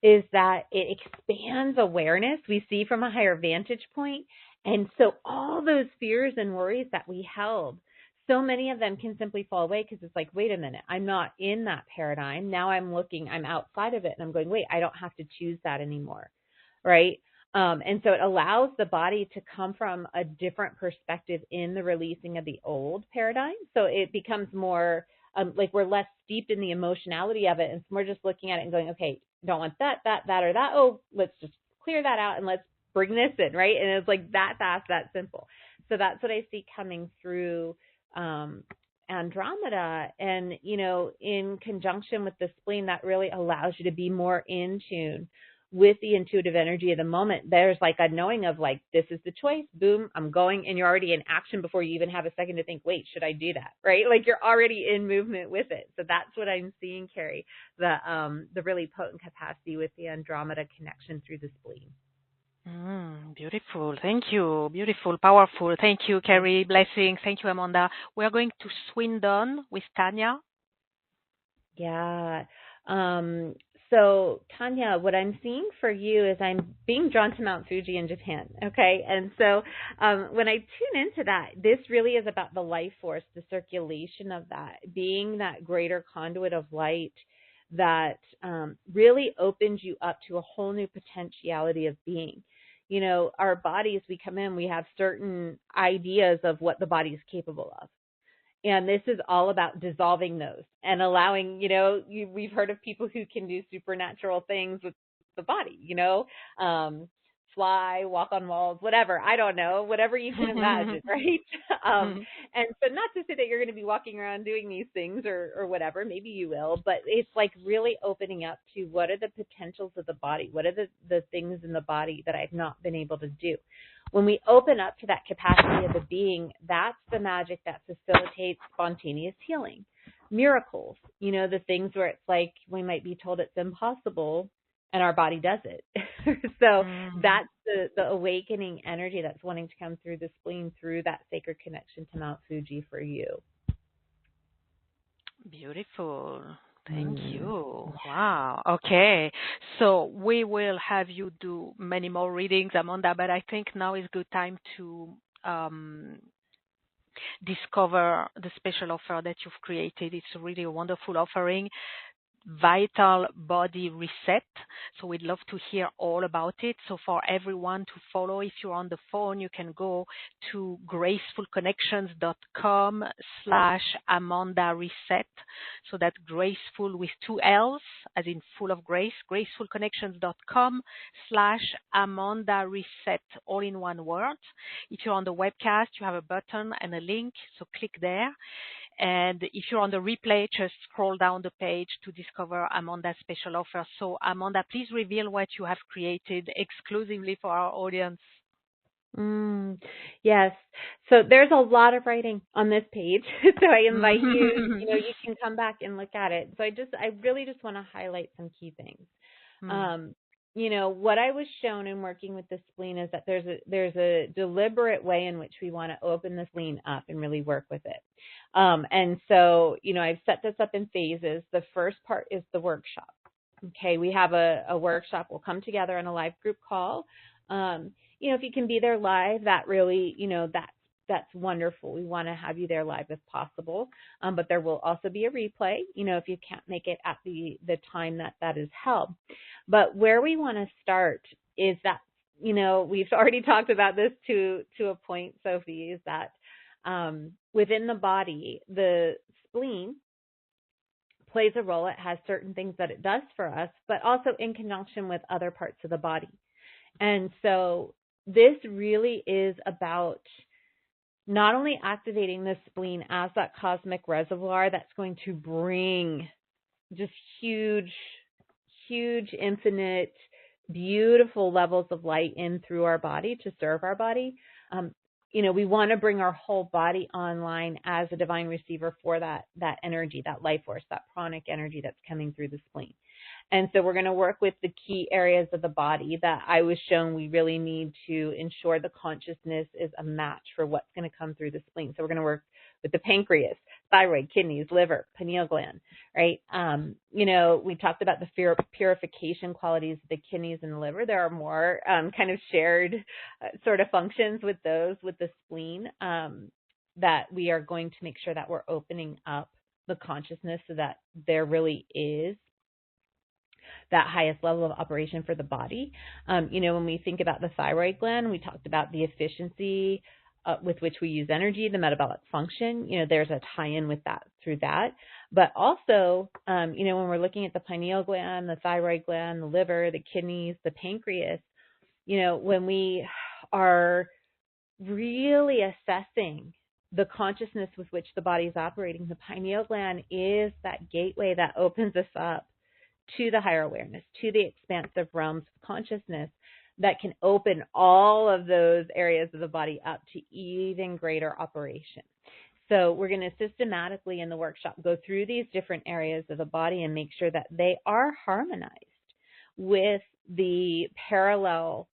is that it expands awareness. We see from a higher vantage point. And so all those fears and worries that we held, so many of them can simply fall away because it's like, wait a minute, I'm not in that paradigm. Now I'm outside of it and I'm going, wait, I don't have to choose that anymore, right? And so it allows the body to come from a different perspective in the releasing of the old paradigm. So it becomes more like we're less steeped in the emotionality of it. And we're just looking at it and going, okay, don't want that, or that. Oh, let's just clear that out and let's bring this in, right? And it's like that fast, that simple. So that's what I see coming through Andromeda. And, in conjunction with the spleen, that really allows you to be more in tune with the intuitive energy of the moment. There's like a knowing of like, this is the choice, boom, I'm going, and you're already in action before you even have a second to think, wait, should I do that, right? Like you're already in movement with it. So that's what I'm seeing, Carrie, the really potent capacity with the Andromeda connection through the spleen. Beautiful. Thank you. Beautiful, powerful. Thank you, Carrie. Blessings. Thank you, Amanda. We're going to Swindon with Tanya. Yeah. So Tanya, what I'm seeing for you is I'm being drawn to Mount Fuji in Japan. Okay. And so when I tune into that, this really is about the life force, the circulation of that, being that greater conduit of light that really opens you up to a whole new potentiality of being. our bodies, we come in, we have certain ideas of what the body is capable of. And this is all about dissolving those and allowing, we've heard of people who can do supernatural things with the body, fly, walk on walls, whatever. I don't know, whatever you can imagine, right? And so not to say that you're going to be walking around doing these things or whatever, maybe you will, but it's like really opening up to what are the potentials of the body? What are the things in the body that I've not been able to do? When we open up to that capacity of the being, that's the magic that facilitates spontaneous healing. Miracles, the things where it's like we might be told it's impossible, and our body does it. So that's the awakening energy that's wanting to come through the spleen, through that sacred connection to Mount Fuji for you. Beautiful. Thank you. Wow. Okay. So we will have you do many more readings, Amanda, but I think now is a good time to discover the special offer that you've created. It's really a wonderful offering. Vital Body Reset. So we'd love to hear all about it. So for everyone to follow, if you're on the phone, you can go to gracefulconnections.com/Amanda Reset. So that's graceful with 2 L's, as in full of grace, gracefulconnections.com/Amanda Reset, all in one word. If you're on the webcast, you have a button and a link, so click there. And if you're on the replay, just scroll down the page to discover Amanda's special offer. So, Amanda, please reveal what you have created exclusively for our audience. Yes. So there's a lot of writing on this page. So I invite you, you can come back and look at it. So I really just want to highlight some key things. What I was shown in working with the spleen is that there's a deliberate way in which we want to open the spleen up and really work with it. And so, I've set this up in phases. The first part is the workshop. Okay, we have a workshop. We'll come together on a live group call. If you can be there live, that really, that's wonderful. We want to have you there live if possible. But there will also be a replay, if you can't make it at the time that is held. But where we want to start is that, we've already talked about this to a point, Sophie, is that within the body, the spleen plays a role. It has certain things that it does for us, but also in conjunction with other parts of the body. And so this really is about not only activating the spleen as that cosmic reservoir that's going to bring just huge, infinite, beautiful levels of light in through our body to serve our body. We want to bring our whole body online as a divine receiver for that energy, that life force, that pranic energy that's coming through the spleen. And so we're going to work with the key areas of the body that I was shown we really need to ensure the consciousness is a match for what's going to come through the spleen. So we're going to work with the pancreas, thyroid, kidneys, liver, pineal gland, right? We talked about the purification qualities of the kidneys and the liver. There are more kind of shared sort of functions with those, with the spleen, that we are going to make sure that we're opening up the consciousness so that there really is that highest level of operation for the body. When we think about the thyroid gland, we talked about the efficiency with which we use energy, the metabolic function. There's a tie-in with that through that. But also, when we're looking at the pineal gland, the thyroid gland, the liver, the kidneys, the pancreas, when we are really assessing the consciousness with which the body is operating, the pineal gland is that gateway that opens us up to the higher awareness, to the expansive realms of consciousness that can open all of those areas of the body up to even greater operation. So we're going to systematically in the workshop go through these different areas of the body and make sure that they are harmonized with the parallel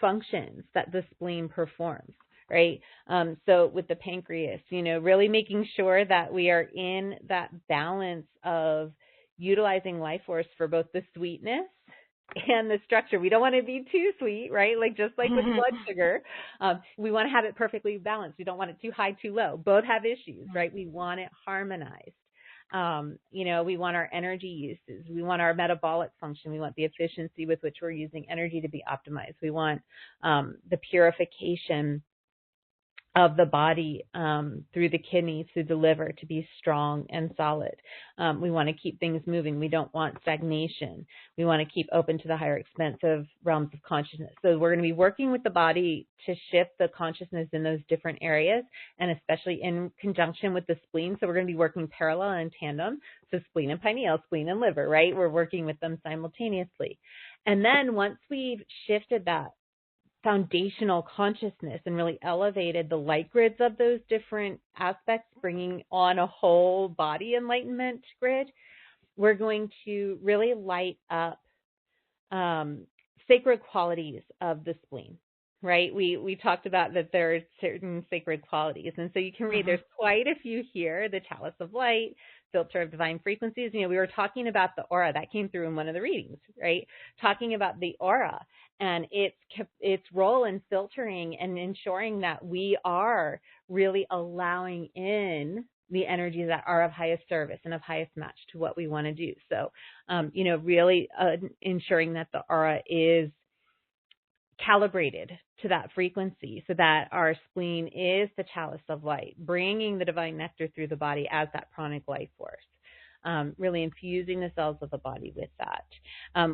functions that the spleen performs, right? So with the pancreas, really making sure that we are in that balance of utilizing life force for both the sweetness and the structure. We don't want to be too sweet, right? Just like with blood sugar, we want to have it perfectly balanced. We don't want it too high, too low. Both have issues, right? We want it harmonized. We want our energy uses. We want our metabolic function. We want the efficiency with which we're using energy to be optimized. We want the purification of the body through the kidneys, through the liver, to be strong and solid. We want to keep things moving. We don't want stagnation. We want to keep open to the higher expansive realms of consciousness. So we're going to be working with the body to shift the consciousness in those different areas, and especially in conjunction with the spleen. So we're going to be working parallel and tandem. So spleen and pineal, spleen and liver, right? We're working with them simultaneously. And then once we've shifted that foundational consciousness and really elevated the light grids of those different aspects, bringing on a whole body enlightenment grid, we're going to really light up sacred qualities of the spleen, right? We talked about that there are certain sacred qualities. And so you can read, there's quite a few here: the chalice of light, filter of divine frequencies. We were talking about the aura. That came through in one of the readings, right? Talking about the aura and its role in filtering and ensuring that we are really allowing in the energies that are of highest service and of highest match to what we want to do. So, really ensuring that the aura is calibrated to that frequency so that our spleen is the chalice of light, bringing the divine nectar through the body as that pranic life force, really infusing the cells of the body with that.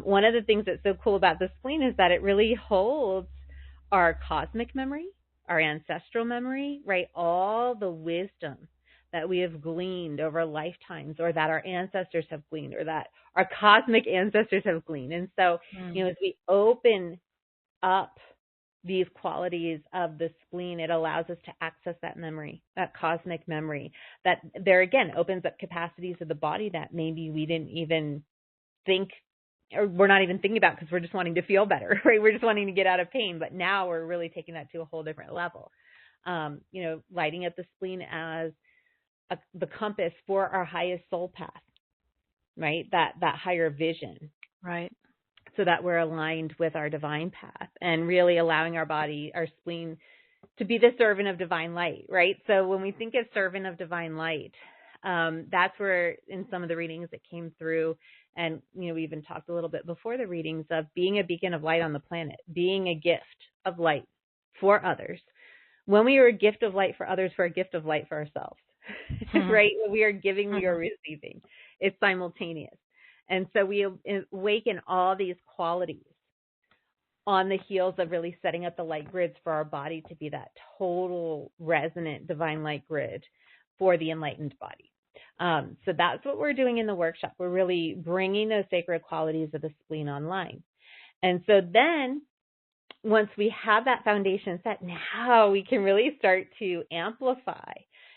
One of the things that's so cool about the spleen is that it really holds our cosmic memory, our ancestral memory, right? All the wisdom that we have gleaned over lifetimes, or that our ancestors have gleaned, or that our cosmic ancestors have gleaned. And so, as we open up these qualities of the spleen, it allows us to access that memory, that cosmic memory, that there again opens up capacities of the body that maybe we didn't even think, or we're not even thinking about, because we're just wanting to feel better, right? We're just wanting to get out of pain. But now we're really taking that to a whole different level. Lighting up the spleen as the compass for our highest soul path, right? That higher vision, right? So that we're aligned with our divine path, and really allowing our body, our spleen, to be the servant of divine light, right? So when we think of servant of divine light, that's where in some of the readings that came through, and we even talked a little bit before the readings of being a beacon of light on the planet, being a gift of light for others. When we are a gift of light for others, we're a gift of light for ourselves, right? We are giving, we are receiving. It's simultaneous. And so we awaken all these qualities on the heels of really setting up the light grids for our body to be that total resonant divine light grid for the enlightened body. So that's what we're doing in the workshop. We're really bringing those sacred qualities of the spleen online. And so then once we have that foundation set, now we can really start to amplify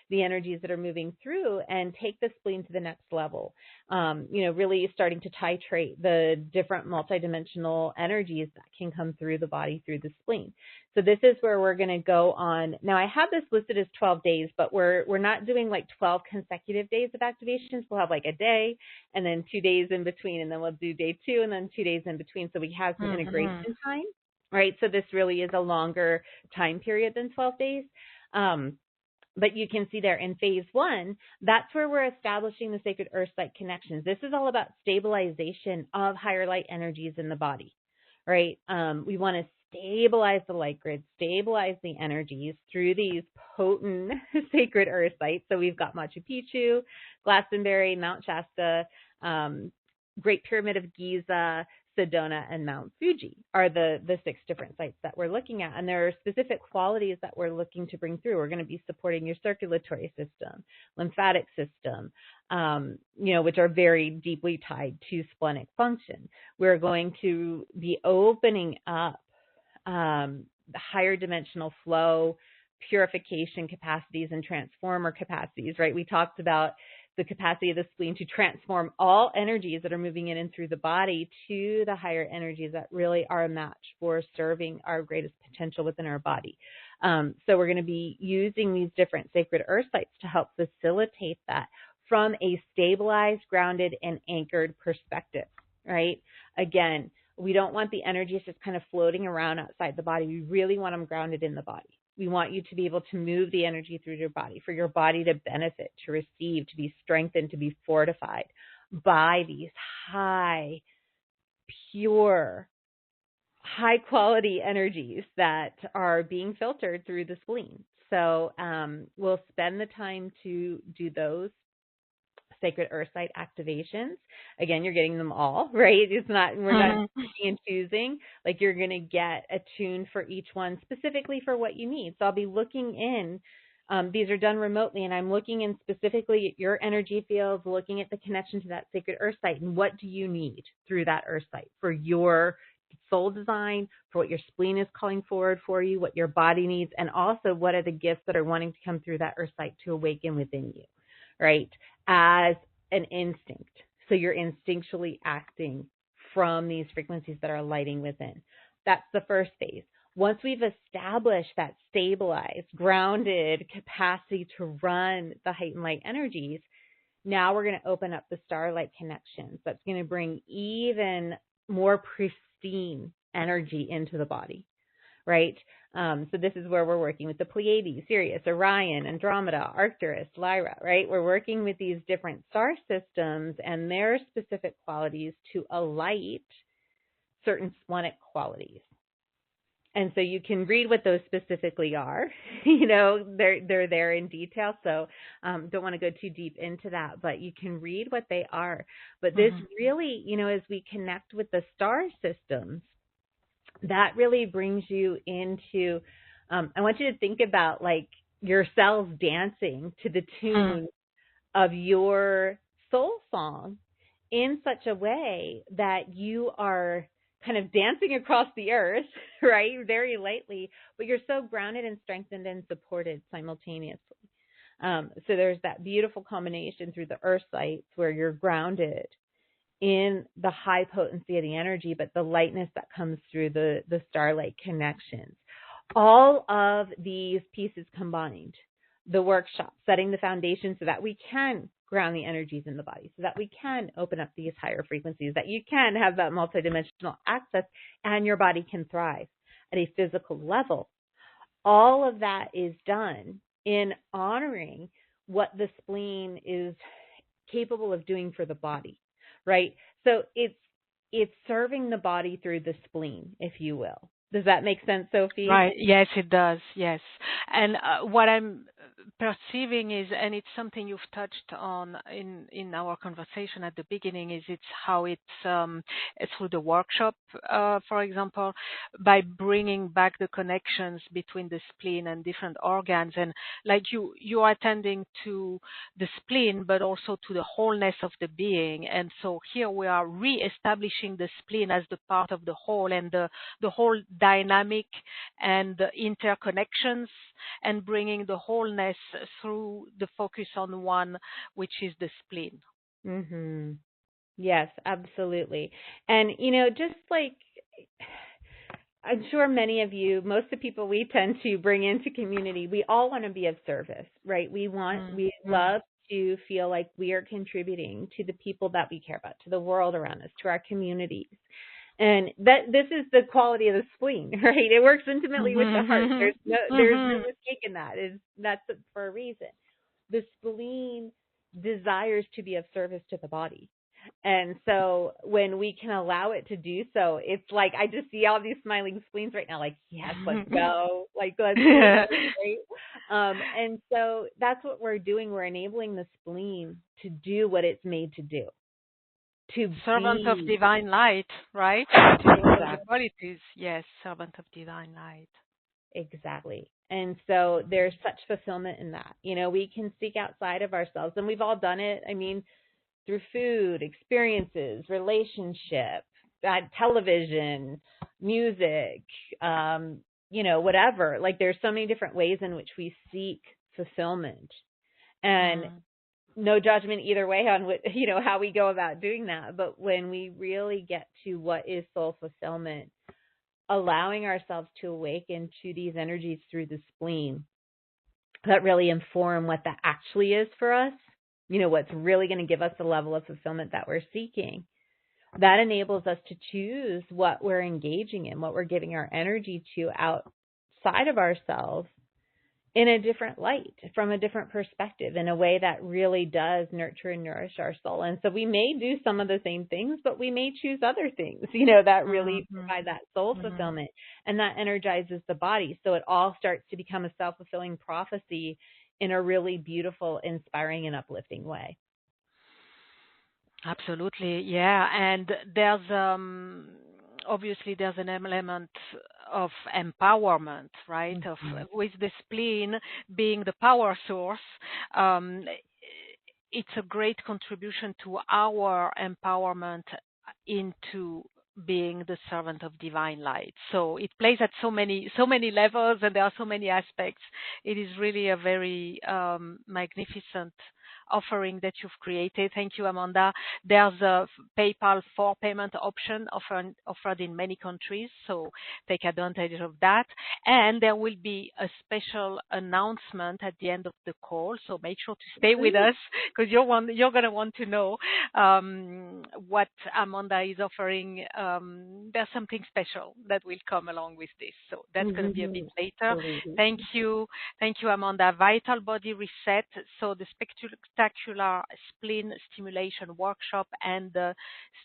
the energies that are moving through and take the spleen to the next level. Really starting to titrate the different multidimensional energies that can come through the body through the spleen. So this is where we're going to go on. Now I have this listed as 12 days, but we're not doing like 12 consecutive days of activations. We'll have like a day and then 2 days in between, and then we'll do day 2 and then 2 days in between. So we have some integration time, right? So this really is a longer time period than 12 days. But you can see there in phase 1, that's where we're establishing the sacred earth light connections. This is all about stabilization of higher light energies in the body, right? We want to stabilize the light grid, stabilize the energies through these potent sacred earth sites. So we've got Machu Picchu, Glastonbury, Mount Shasta, Great Pyramid of Giza, Sedona, and Mount Fuji are the 6 different sites that we're looking at. And there are specific qualities that we're looking to bring through. We're going to be supporting your circulatory system, lymphatic system, which are very deeply tied to splenic function. We're going to be opening up the higher dimensional flow, purification capacities, and transformer capacities, right? We talked about the capacity of the spleen to transform all energies that are moving in and through the body to the higher energies that really are a match for serving our greatest potential within our body. So we're going to be using these different sacred earth sites to help facilitate that from a stabilized, grounded, and anchored perspective, right? Again, we don't want the energies just kind of floating around outside the body. We really want them grounded in the body. We want you to be able to move the energy through your body, for your body to benefit, to receive, to be strengthened, to be fortified by these high, pure, high quality energies that are being filtered through the spleen. So we'll spend the time to do those sacred earth site activations. Again, you're getting them all, right? It's not, we're not picking and choosing. Like, you're going to get attuned for each one specifically for what you need. So I'll be looking in. These are done remotely, and I'm looking in specifically at your energy fields, looking at the connection to that sacred earth site, and what do you need through that earth site for your soul design, for what your spleen is calling forward for you, what your body needs, and also what are the gifts that are wanting to come through that earth site to awaken within you, right? As an instinct. So you're instinctually acting from these frequencies that are lighting within. That's the first phase. Once we've established that stabilized, grounded capacity to run the heightened light energies, now we're going to open up the starlight connections. That's going to bring even more pristine energy into the body, right? So this is where we're working with the Pleiades, Sirius, Orion, Andromeda, Arcturus, Lyra, right? We're working with these different star systems and their specific qualities to alight certain splenic qualities. And so you can read what those specifically are. You know, they're there in detail, so don't want to go too deep into that, but you can read what they are. But this really, you know, as we connect with the star systems, that really brings you into, I want you to think about like your cells dancing to the tune of your soul song in such a way that you are kind of dancing across the earth, right? Very lightly, but you're so grounded and strengthened and supported simultaneously. So there's that beautiful combination through the earth sites where you're grounded in the high potency of the energy, but the lightness that comes through the starlight connections. All of these pieces combined, the workshop, setting the foundation so that we can ground the energies in the body, so that we can open up these higher frequencies, that you can have that multidimensional access and your body can thrive at a physical level. All of that is done in honoring what the spleen is capable of doing for the body. Right? So it's serving the body through the spleen, if you will. Does that make sense, Sophie? Right. Yes, it does. Yes. And what I'm perceiving is, and it's something you've touched on in our conversation at the beginning, is it's how it's through the workshop, for example, by bringing back the connections between the spleen and different organs. And like you are attending to the spleen, but also to the wholeness of the being. And so here we are re-establishing the spleen as the part of the whole, and the whole dynamic and the interconnections, and bringing the wholeness through the focus on one, which is the spleen. Mm-hmm. Yes, absolutely. And, you know, just like I'm sure many of you, most of the people we tend to bring into community, we all want to be of service, right? We love to feel like we are contributing to the people that we care about, to the world around us, to our communities. And this is the quality of the spleen, right? It works intimately with the heart. There's no mistake in that. That's for a reason. The spleen desires to be of service to the body. And so when we can allow it to do so, it's like I just see all these smiling spleens right now, like, yes, let's go. Like, let's go. Right? And so that's what we're doing. We're enabling the spleen to do what it's made to do. To servant of divine light, right? Exactly. Qualities, yes, servant of divine light. Exactly. And so there's such fulfillment in that. You know, we can seek outside of ourselves, and we've all done it. I mean, through food, experiences, relationship, television, music, you know, whatever. Like, there's so many different ways in which we seek fulfillment. And no judgment either way on what, you know, how we go about doing that. But when we really get to what is soul fulfillment, allowing ourselves to awaken to these energies through the spleen that really inform what that actually is for us, you know, what's really going to give us the level of fulfillment that we're seeking, that enables us to choose what we're engaging in, what we're giving our energy to outside of ourselves, in a different light, from a different perspective, in a way that really does nurture and nourish our soul. And so we may do some of the same things, but we may choose other things, that really provide that soul fulfillment, and that energizes the body. So it all starts to become a self-fulfilling prophecy in a really beautiful, inspiring, and uplifting way. Absolutely, yeah. And there's obviously there's an element of empowerment, right? Of with the spleen being the power source, it's a great contribution to our empowerment into being the servant of divine light. So it plays at so many levels, and there are so many aspects. It is really a very magnificent offering that you've created. Thank you, Amanda. There's a PayPal for payment option offered in many countries, so take advantage of that. And there will be a special announcement at the end of the call, so make sure to stay with us, because you're going to want to know what Amanda is offering. There's something special that will come along with this, so that's going to be a bit later. Thank you, Amanda. Vital Body Reset, so the spectacular spleen stimulation workshop and the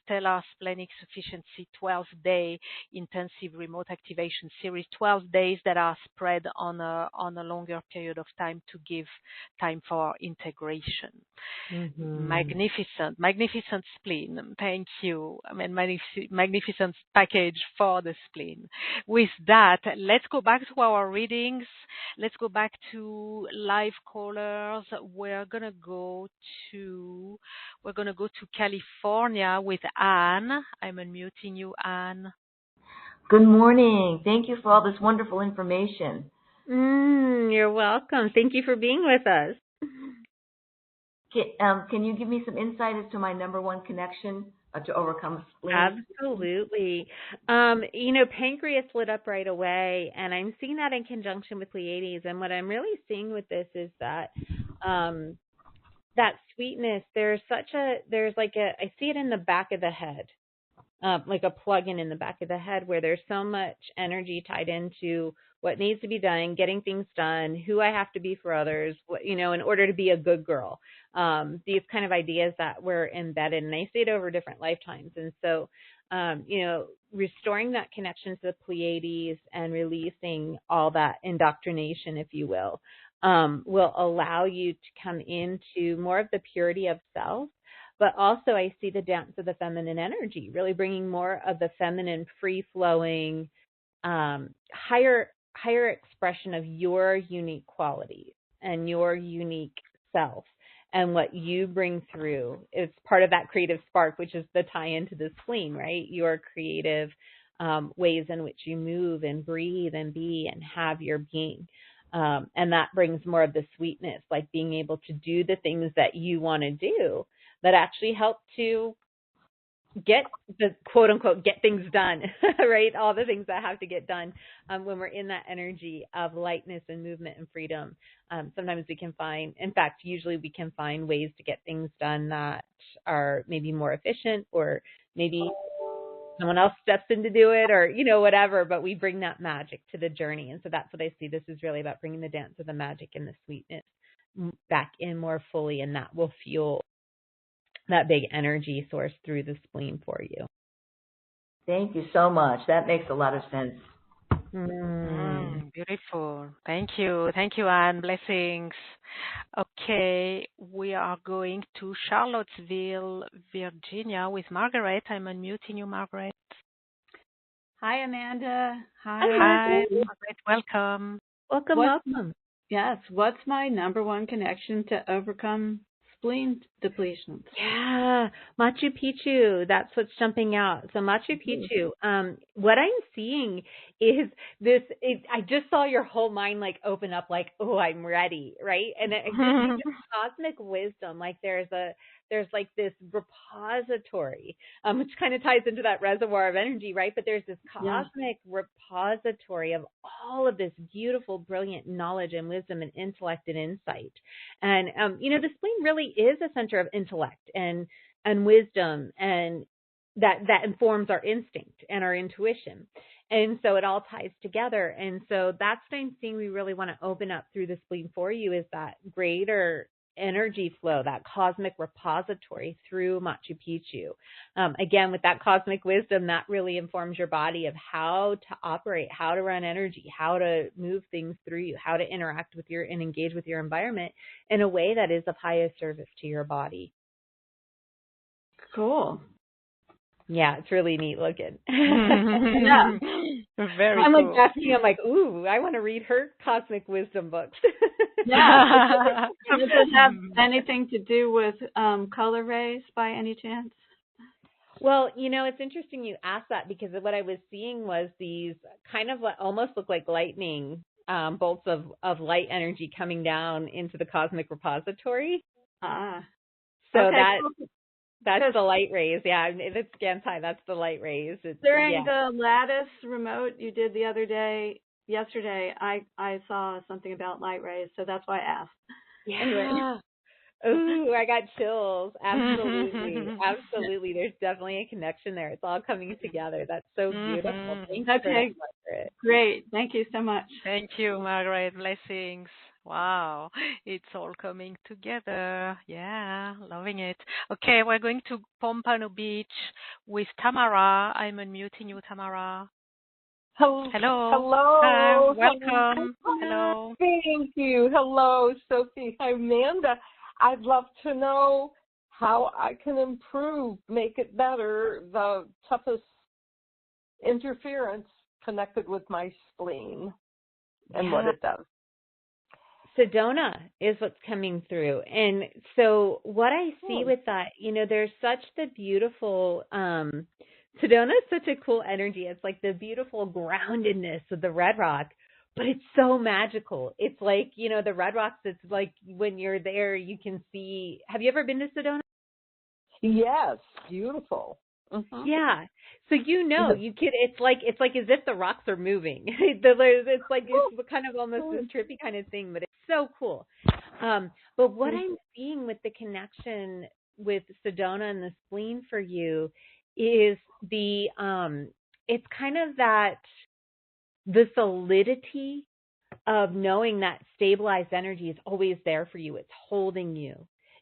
Stellar Splenic Sufficiency 12-day intensive remote activation series, 12 days that are spread on a longer period of time to give time for integration. Magnificent spleen. Thank you. I mean, magnificent package for the spleen. With that, let's go back to our readings. Let's go back to live callers. We're gonna go to California with Anne. I'm unmuting you, Anne. Good morning. Thank you for all this wonderful information. You're welcome. Thank you for being with us. Can you give me some insight as to my number one connection to overcome spleen? Absolutely. Pancreas lit up right away, and I'm seeing that in conjunction with Pleiades. And what I'm really seeing with this is that that sweetness. I see it in the back of the head, like a plug-in in the back of the head, where there's so much energy tied into what needs to be done, getting things done, who I have to be for others, in order to be a good girl. These kind of ideas that were embedded, and I see it over different lifetimes. And so, restoring that connection to the Pleiades and releasing all that indoctrination, if you will allow you to come into more of the purity of self. But also I see the dance of the feminine energy, really bringing more of the feminine, free-flowing, higher expression of your unique qualities and your unique self and what you bring through. It's part of that creative spark, which is the tie-in to the spleen, right? Your creative ways in which you move and breathe and be and have your being. And that brings more of the sweetness, like being able to do the things that you want to do that actually help to get the quote unquote get things done, right? All the things that have to get done when we're in that energy of lightness and movement and freedom. Sometimes we can find, in fact, usually we can find ways to get things done that are maybe more efficient, or maybe someone else steps in to do it, or, whatever, but we bring that magic to the journey. And so that's what I see. This is really about bringing the dance of the magic and the sweetness back in more fully, and that will fuel that big energy source through the spleen for you. Thank you so much. That makes a lot of sense. Beautiful. Thank you, Anne. Blessings. Okay, we are going to Charlottesville, Virginia with Margaret. I'm unmuting you, Margaret. Hi, Amanda. Hi, Margaret. Welcome. Welcome. Yes. What's my number one connection to overcome spleen depletion? Yeah, Machu Picchu. That's what's jumping out. So Machu Picchu. What I'm seeing is this. I just saw your whole mind open up, oh, I'm ready, right? And it gives you cosmic wisdom. There's this repository, which kind of ties into that reservoir of energy, right? But there's this cosmic repository of all of this beautiful, brilliant knowledge and wisdom and intellect and insight. And, the spleen really is a center of intellect and wisdom, and that informs our instinct and our intuition. And so it all ties together. And so that's the I'm seeing we really want to open up through the spleen for you, is that greater energy flow, that cosmic repository through Machu Picchu. Again, with that cosmic wisdom, that really informs your body of how to operate, how to run energy, how to move things through you, how to interact with and engage with your environment in a way that is of highest service to your body. Cool. Yeah, it's really neat looking. Yeah. Very I'm cool. like asking, I'm like, ooh, I want to read her cosmic wisdom books. Yeah. Does it have anything to do with color rays by any chance? Well, it's interesting you asked that, because what I was seeing was these kind of almost look like lightning bolts of light energy coming down into the cosmic repository. Ah. So okay, that's the light rays. Yeah, if it scans high, that's the light rays. During the lattice remote you did the other day, yesterday, I saw something about light rays, so that's why I asked. Yeah. Anyway. Ooh, I got chills. Absolutely. Absolutely. There's definitely a connection there. It's all coming together. That's so beautiful. Thank you for that, Margaret. Great. Thank you so much. Thank you, Margaret. Blessings. Wow, it's all coming together. Yeah, loving it. Okay, we're going to Pompano Beach with Tamara. I'm unmuting you, Tamara. Hello. Hello. Welcome. Hello. Thank you. Hello, Sophie. Hi, Amanda. I'd love to know how I can improve, make it better, the toughest interference connected with my spleen and what it does. Sedona is what's coming through. And so what I see with that, there's such the beautiful, Sedona is such a cool energy. It's like the beautiful groundedness of the red rock, but it's so magical. It's like, the red rocks, it's like when you're there, you can see. Have you ever been to Sedona? Yes, beautiful. Mm-hmm. Yeah. So you could. It's like as if the rocks are moving. It's like it's kind of almost this trippy kind of thing, but it's so cool. But what I'm seeing with the connection with Sedona and the spleen for you is it's kind of that the solidity of knowing that stabilized energy is always there for you. It's holding you.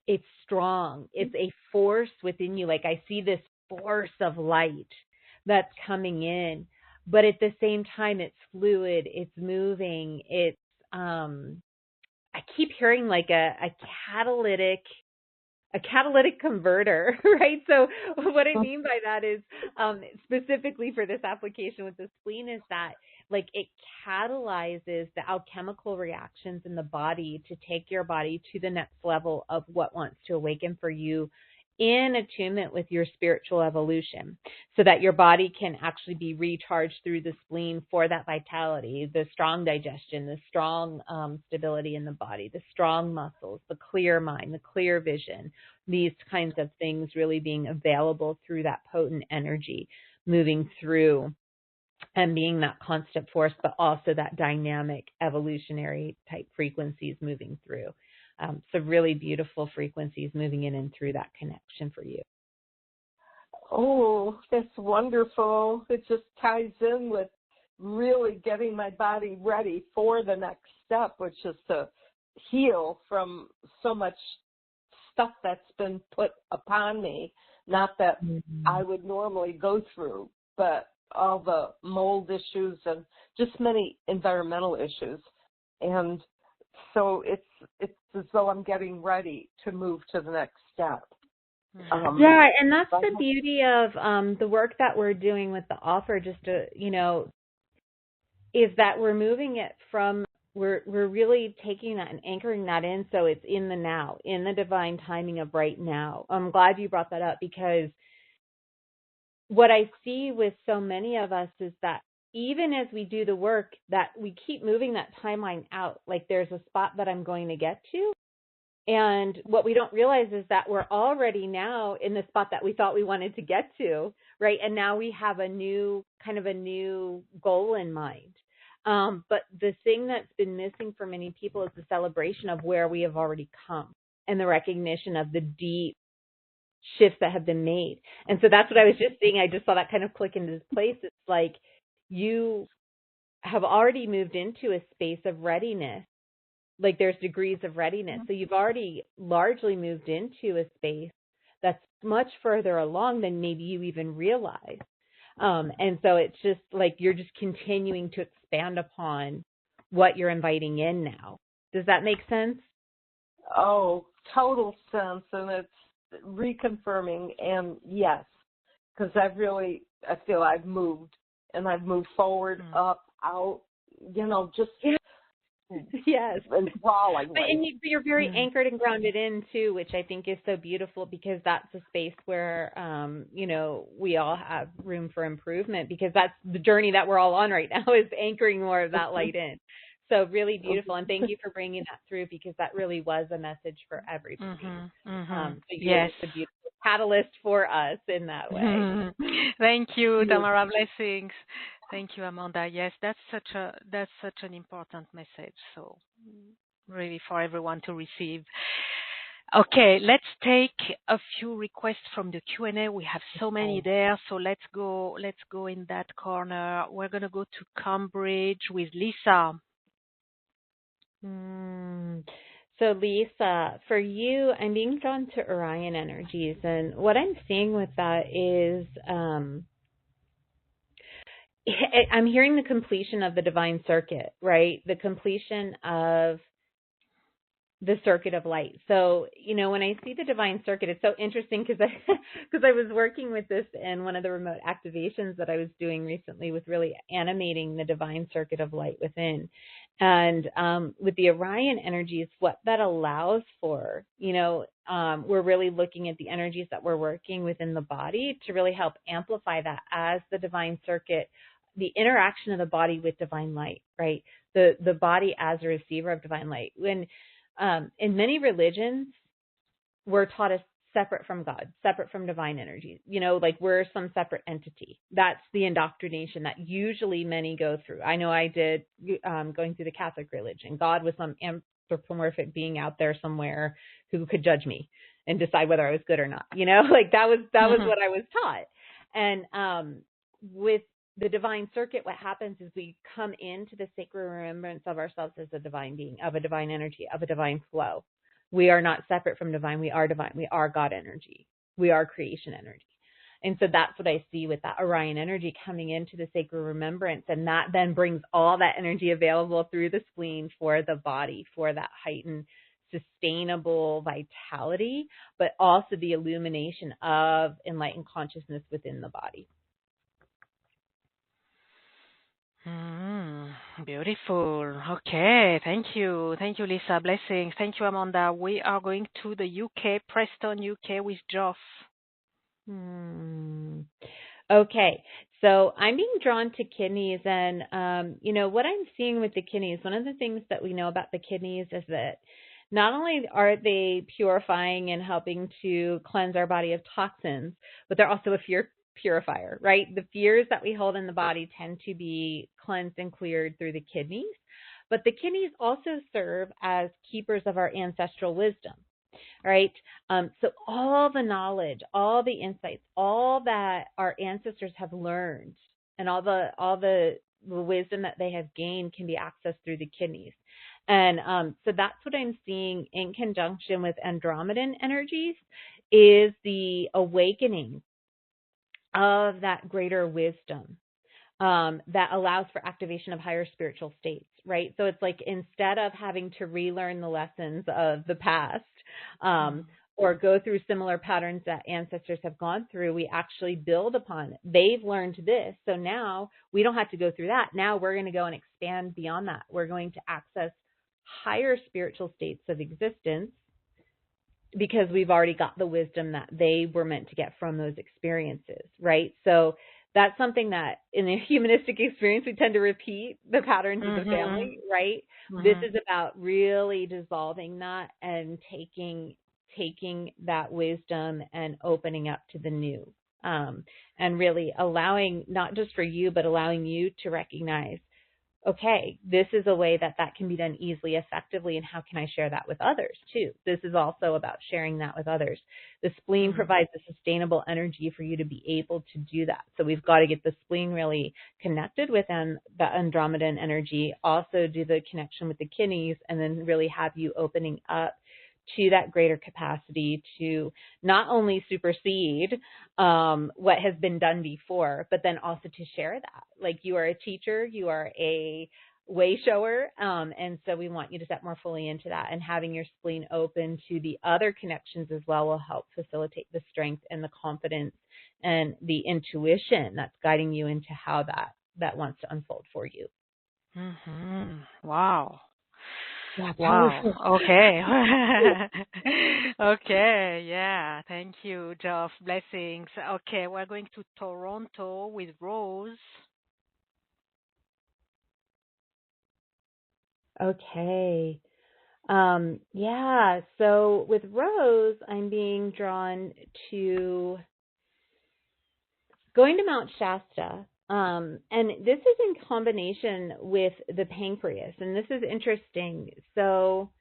It's strong. It's a force within you. Like I see this force of light that's coming in, but at the same time it's fluid, it's moving, it's I keep hearing like a catalytic converter, right? So what I mean by that is specifically for this application with the spleen is that like it catalyzes the alchemical reactions in the body to take your body to the next level of what wants to awaken for you in attunement with your spiritual evolution, so that your body can actually be recharged through the spleen for that vitality, the strong digestion, the strong stability in the body, the strong muscles, the clear mind, the clear vision, these kinds of things really being available through that potent energy moving through and being that constant force, but also that dynamic evolutionary type frequencies moving through. So really beautiful frequencies moving in and through that connection for you. Oh, that's wonderful. It just ties in with really getting my body ready for the next step, which is to heal from so much stuff that's been put upon me, not that I would normally go through, but all the mold issues and just many environmental issues. And so it's as though I'm getting ready to move to the next step. Yeah, and that's the beauty of the work that we're doing with the offer, just to, is that we're moving it from, we're really taking that and anchoring that in so it's in the now, in the divine timing of right now. I'm glad you brought that up, because what I see with so many of us is that even as we do the work, that we keep moving that timeline out, like there's a spot that I'm going to get to. And what we don't realize is that we're already now in the spot that we thought we wanted to get to, right? And now we have a new goal in mind. But the thing that's been missing for many people is the celebration of where we have already come and the recognition of the deep shifts that have been made. And so that's what I was just seeing. I just saw that kind of click into place. It's like, you have already moved into a space of readiness. Like there's degrees of readiness. So you've already largely moved into a space that's much further along than maybe you even realize. And so it's just like you're just continuing to expand upon what you're inviting in now. Does that make sense? Oh, total sense. And it's reconfirming. And yes, because I feel I've moved, and I've moved forward, up, out, just yes, and crawling. But you're very anchored and grounded in too, which I think is so beautiful, because that's a space where we all have room for improvement, because that's the journey that we're all on right now, is anchoring more of that light in. So really beautiful, and thank you for bringing that through, because that really was a message for everybody. So you're a beautiful catalyst for us in that way. Thank you, Tamara. Blessings. Thank you, Amanda. Yes, that's such an important message. So really for everyone to receive. Okay, let's take a few requests from the Q&A. We have so many there, so let's go in that corner. We're gonna go to Cambridge with Lisa. So Lisa, for you, I'm being drawn to Orion energies, and what I'm seeing with that is I'm hearing the completion of the divine circuit, right? The completion of the circuit of light. So, when I see the divine circuit, it's so interesting because I was working with this in one of the remote activations that I was doing recently, with really animating the divine circuit of light within. And with the Orion energies, what that allows for, we're really looking at the energies that we're working within the body to really help amplify that as the divine circuit, the interaction of the body with divine light, right? The body as a receiver of divine light. When in many religions, we're taught as separate from God, separate from divine energies, like we're some separate entity. That's the indoctrination that usually many go through. I know I did going through the Catholic religion. God was some anthropomorphic being out there somewhere who could judge me and decide whether I was good or not. Like that was what I was taught. And with the divine circuit, what happens is we come into the sacred remembrance of ourselves as a divine being, of a divine energy, of a divine flow. We are not separate from divine. We are divine. We are God energy. We are creation energy. And so that's what I see with that Orion energy coming into the sacred remembrance. And that then brings all that energy available through the spleen for the body, for that heightened, sustainable vitality, but also the illumination of enlightened consciousness within the body. Beautiful. Okay, thank you, Lisa. Blessings. Thank you, Amanda. We are going to the UK, Preston, UK, with Geoff. Okay, so I'm being drawn to kidneys, and what I'm seeing with the kidneys, one of the things that we know about the kidneys is that not only are they purifying and helping to cleanse our body of toxins, but they're also a fear purifier, right? The fears that we hold in the body tend to be cleansed and cleared through the kidneys, but the kidneys also serve as keepers of our ancestral wisdom, right? So all the knowledge, all the insights, all that our ancestors have learned, and all the wisdom that they have gained can be accessed through the kidneys. And so that's what I'm seeing in conjunction with Andromedan energies, is the awakening of that greater wisdom that allows for activation of higher spiritual states, right? So it's like, instead of having to relearn the lessons of the past or go through similar patterns that ancestors have gone through, we actually build upon it. They've learned this, so now we don't have to go through that. Now we're going to go and expand beyond that. We're going to access higher spiritual states of existence, because we've already got the wisdom that they were meant to get from those experiences, right? So that's something that in a humanistic experience, we tend to repeat the patterns of the family, right? This is about really dissolving that and taking that wisdom and opening up to the new, and really allowing, not just for you, but allowing you to recognize okay, this is a way that can be done easily, effectively, and how can I share that with others too? This is also about sharing that with others. The spleen provides a sustainable energy for you to be able to do that. So we've got to get the spleen really connected with the Andromedan energy, also do the connection with the kidneys, and then really have you opening up to that greater capacity to not only supersede what has been done before, but then also to share that. Like, you are a teacher, you are a way shower, and so we want you to step more fully into that. And having your spleen open to the other connections as well will help facilitate the strength and the confidence and the intuition that's guiding you into how that wants to unfold for you. Wow. Yeah, wow. Okay. Okay. Yeah. Thank you, Geoff. Blessings. Okay. We're going to Toronto with Rose. Okay. Yeah. So with Rose, I'm being drawn to going to Mount Shasta. And this is in combination with the pancreas, and this is interesting. So,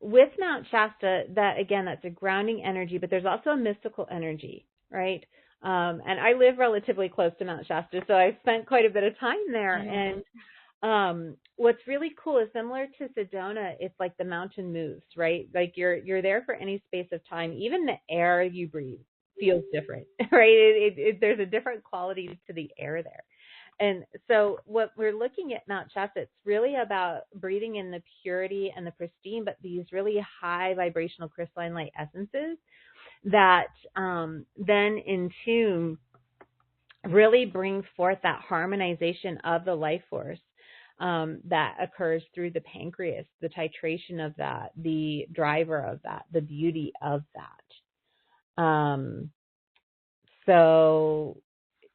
with Mount Shasta, that's a grounding energy, but there's also a mystical energy, right? And I live relatively close to Mount Shasta, so I've spent quite a bit of time there. And what's really cool is, similar to Sedona, it's like the mountain moves, right? Like you're there for any space of time. Even the air you breathe feels different, right? There's a different quality to the air there. And so what we're looking at Mount Shasta, it's really about breathing in the purity and the pristine, but these really high vibrational crystalline light essences that then in tune really bring forth that harmonization of the life force that occurs through the pancreas, the titration of that, the driver of that, the beauty of that. So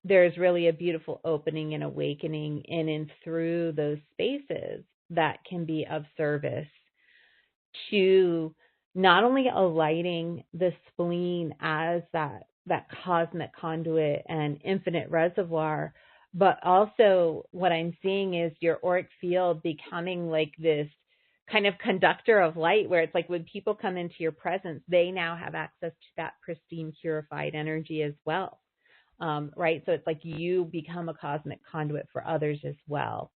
there's really a beautiful opening and awakening in and through those spaces that can be of service to not only alighting the spleen as that cosmic conduit and infinite reservoir, but also what I'm seeing is your auric field becoming like this kind of conductor of light, where it's like when people come into your presence, they now have access to that pristine, purified energy as well. Right? So it's like you become a cosmic conduit for others as well.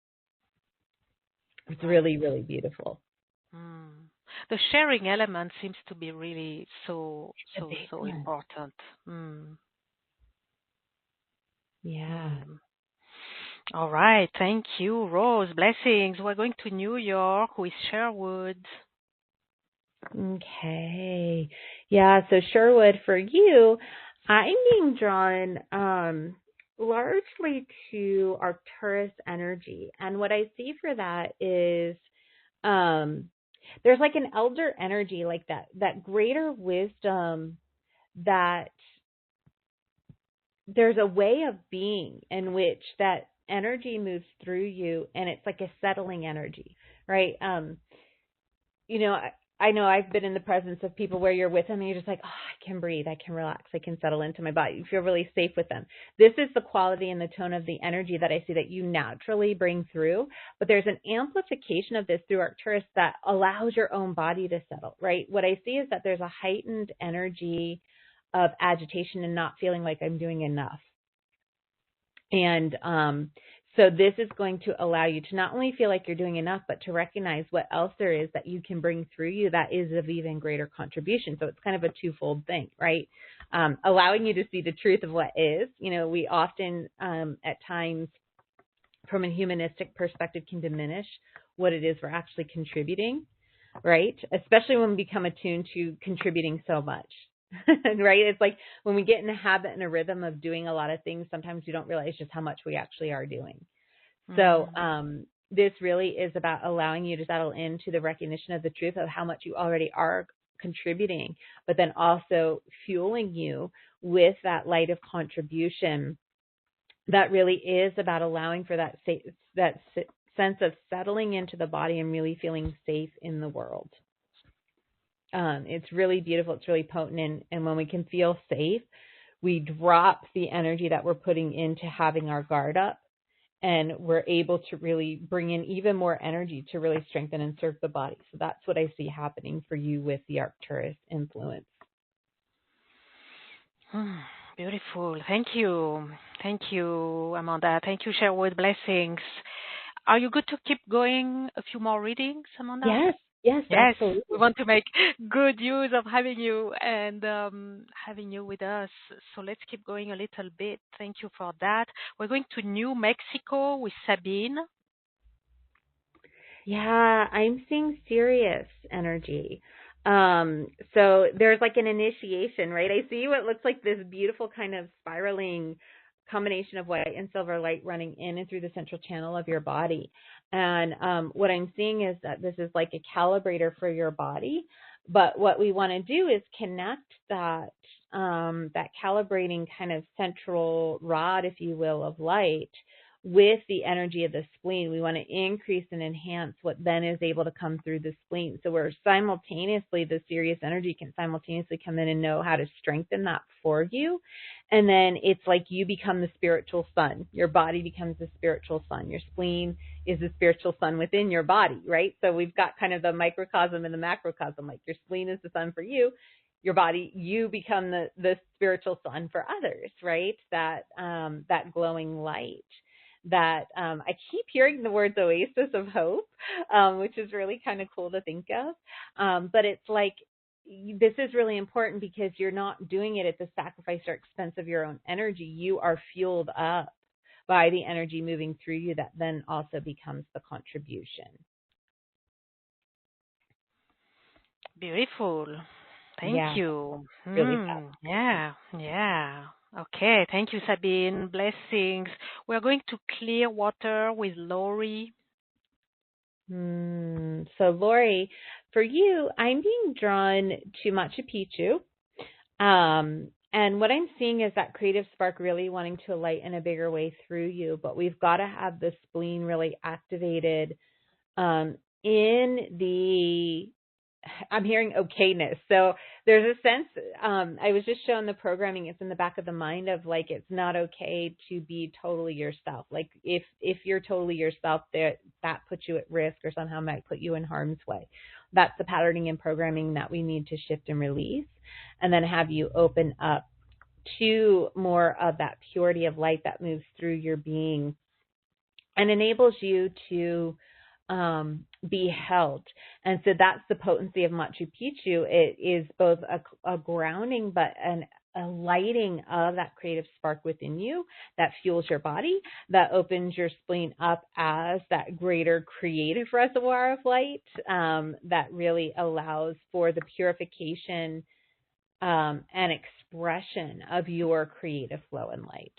It's really, really beautiful. The sharing element seems to be really so important. Yeah. All right. Thank you, Rose. Blessings. We're going to New York with Sherwood. Okay. Yeah. So Sherwood, for you, I'm being drawn largely to Arcturus energy. And what I see for that is there's like an elder energy, like that greater wisdom, that there's a way of being in which that energy moves through you, and it's like a settling energy, right? I know I've been in the presence of people where you're with them and you're just like, oh, I can breathe, I can relax, I can settle into my body. You feel really safe with them. This is the quality and the tone of the energy that I see that you naturally bring through, but there's an amplification of this through Arcturus that allows your own body to settle, right? What I see is that there's a heightened energy of agitation and not feeling like I'm doing enough. And so this is going to allow you to not only feel like you're doing enough, but to recognize what else there is that you can bring through you that is of even greater contribution. So it's kind of a twofold thing, right? Allowing you to see the truth of what is. We often at times, from a humanistic perspective, can diminish what it is we're actually contributing, right? Especially when we become attuned to contributing so much. Right? It's like when we get in a habit and a rhythm of doing a lot of things, sometimes we don't realize just how much we actually are doing. So this really is about allowing you to settle into the recognition of the truth of how much you already are contributing, but then also fueling you with that light of contribution that really is about allowing for that sense of settling into the body and really feeling safe in the world. It's really beautiful. It's really potent. And when we can feel safe, we drop the energy that we're putting into having our guard up and we're able to really bring in even more energy to really strengthen and serve the body. So that's what I see happening for you with the Arcturus influence. Beautiful. Thank you. Thank you, Amanda. Thank you, Sherwood. Blessings. Are you good to keep going a few more readings, Amanda? Yes, absolutely. We want to make good use of having you and having you with us. So let's keep going a little bit. Thank you for that. We're going to New Mexico with Sabine. Yeah, I'm seeing Sirius energy. So there's like an initiation, right? I see what looks like this beautiful kind of spiraling combination of white and silver light running in and through the central channel of your body. And what I'm seeing is that this is like a calibrator for your body. But what we want to do is connect that that calibrating kind of central rod, if you will, of light with the energy of the spleen. We want to increase and enhance what then is able to come through the spleen. So we're simultaneously, the Sirius energy can simultaneously come in and know how to strengthen that for you. And then it's like you become the spiritual sun. Your body becomes the spiritual sun. Your spleen is the spiritual sun within your body, right? So we've got kind of the microcosm and the macrocosm. Like your spleen is the sun for you. Your body, you become the spiritual sun for others, right? That glowing light. That I keep hearing the words oasis of hope, which is really kind of cool to think of. But it's like, this is really important because you're not doing it at the sacrifice or expense of your own energy. You are fueled up by the energy moving through you that then also becomes the contribution. Beautiful. Thank you. Really Yeah. Okay. Thank you, Sabine. Blessings. We're going to Clearwater with Lori. So, Lori, for you, I'm being drawn to Machu Picchu. And what I'm seeing is that creative spark really wanting to light in a bigger way through you. But we've got to have the spleen really activated I'm hearing okayness. So there's a sense, I was just showing the programming, it's in the back of the mind of like, it's not okay to be totally yourself. Like if you're totally yourself, that puts you at risk or somehow might put you in harm's way. That's the patterning and programming that we need to shift and release, and then have you open up to more of that purity of light that moves through your being and enables you to be held. And so that's the potency of Machu Picchu. It is both a grounding, but a lighting of that creative spark within you that fuels your body, that opens your spleen up as that greater creative reservoir of light that really allows for the purification and expression of your creative flow and light.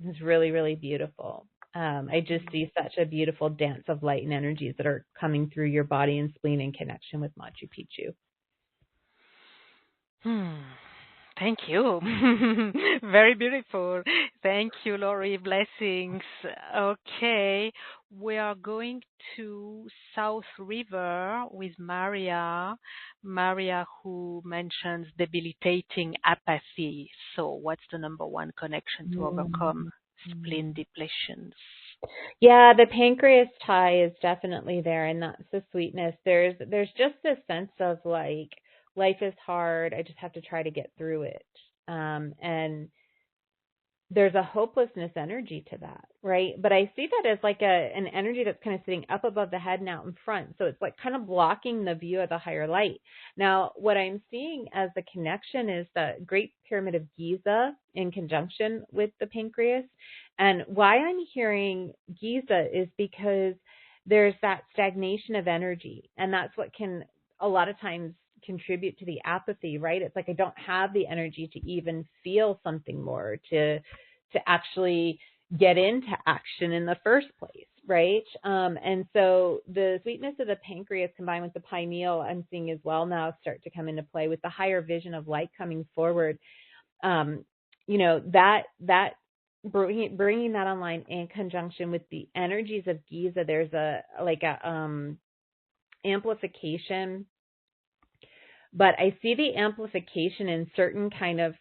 It's really, really beautiful. I just see such a beautiful dance of light and energies that are coming through your body and spleen in connection with Machu Picchu. Thank you. Very beautiful. Thank you, Lori. Blessings. Okay. We are going to South River with Maria. Maria, who mentions debilitating apathy. So what's the number one connection to overcome spleen depletions? Yeah, the pancreas tie is definitely there, and that's the sweetness. There's just a sense of like, life is hard, I just have to try to get through it. And there's a hopelessness energy to that, right? But I see that as like an energy that's kind of sitting up above the head and out in front. So it's like kind of blocking the view of the higher light. Now, what I'm seeing as the connection is the Great Pyramid of Giza in conjunction with the pancreas. And why I'm hearing Giza is because there's that stagnation of energy. And that's what can a lot of times contribute to the apathy, right? It's like I don't have the energy to even feel something more, to actually get into action in the first place, right? And so the sweetness of the pancreas combined with the pineal, I'm seeing as well now start to come into play with the higher vision of light coming forward. That bringing that online in conjunction with the energies of Giza, there's a amplification. But I see the amplification in certain kind of,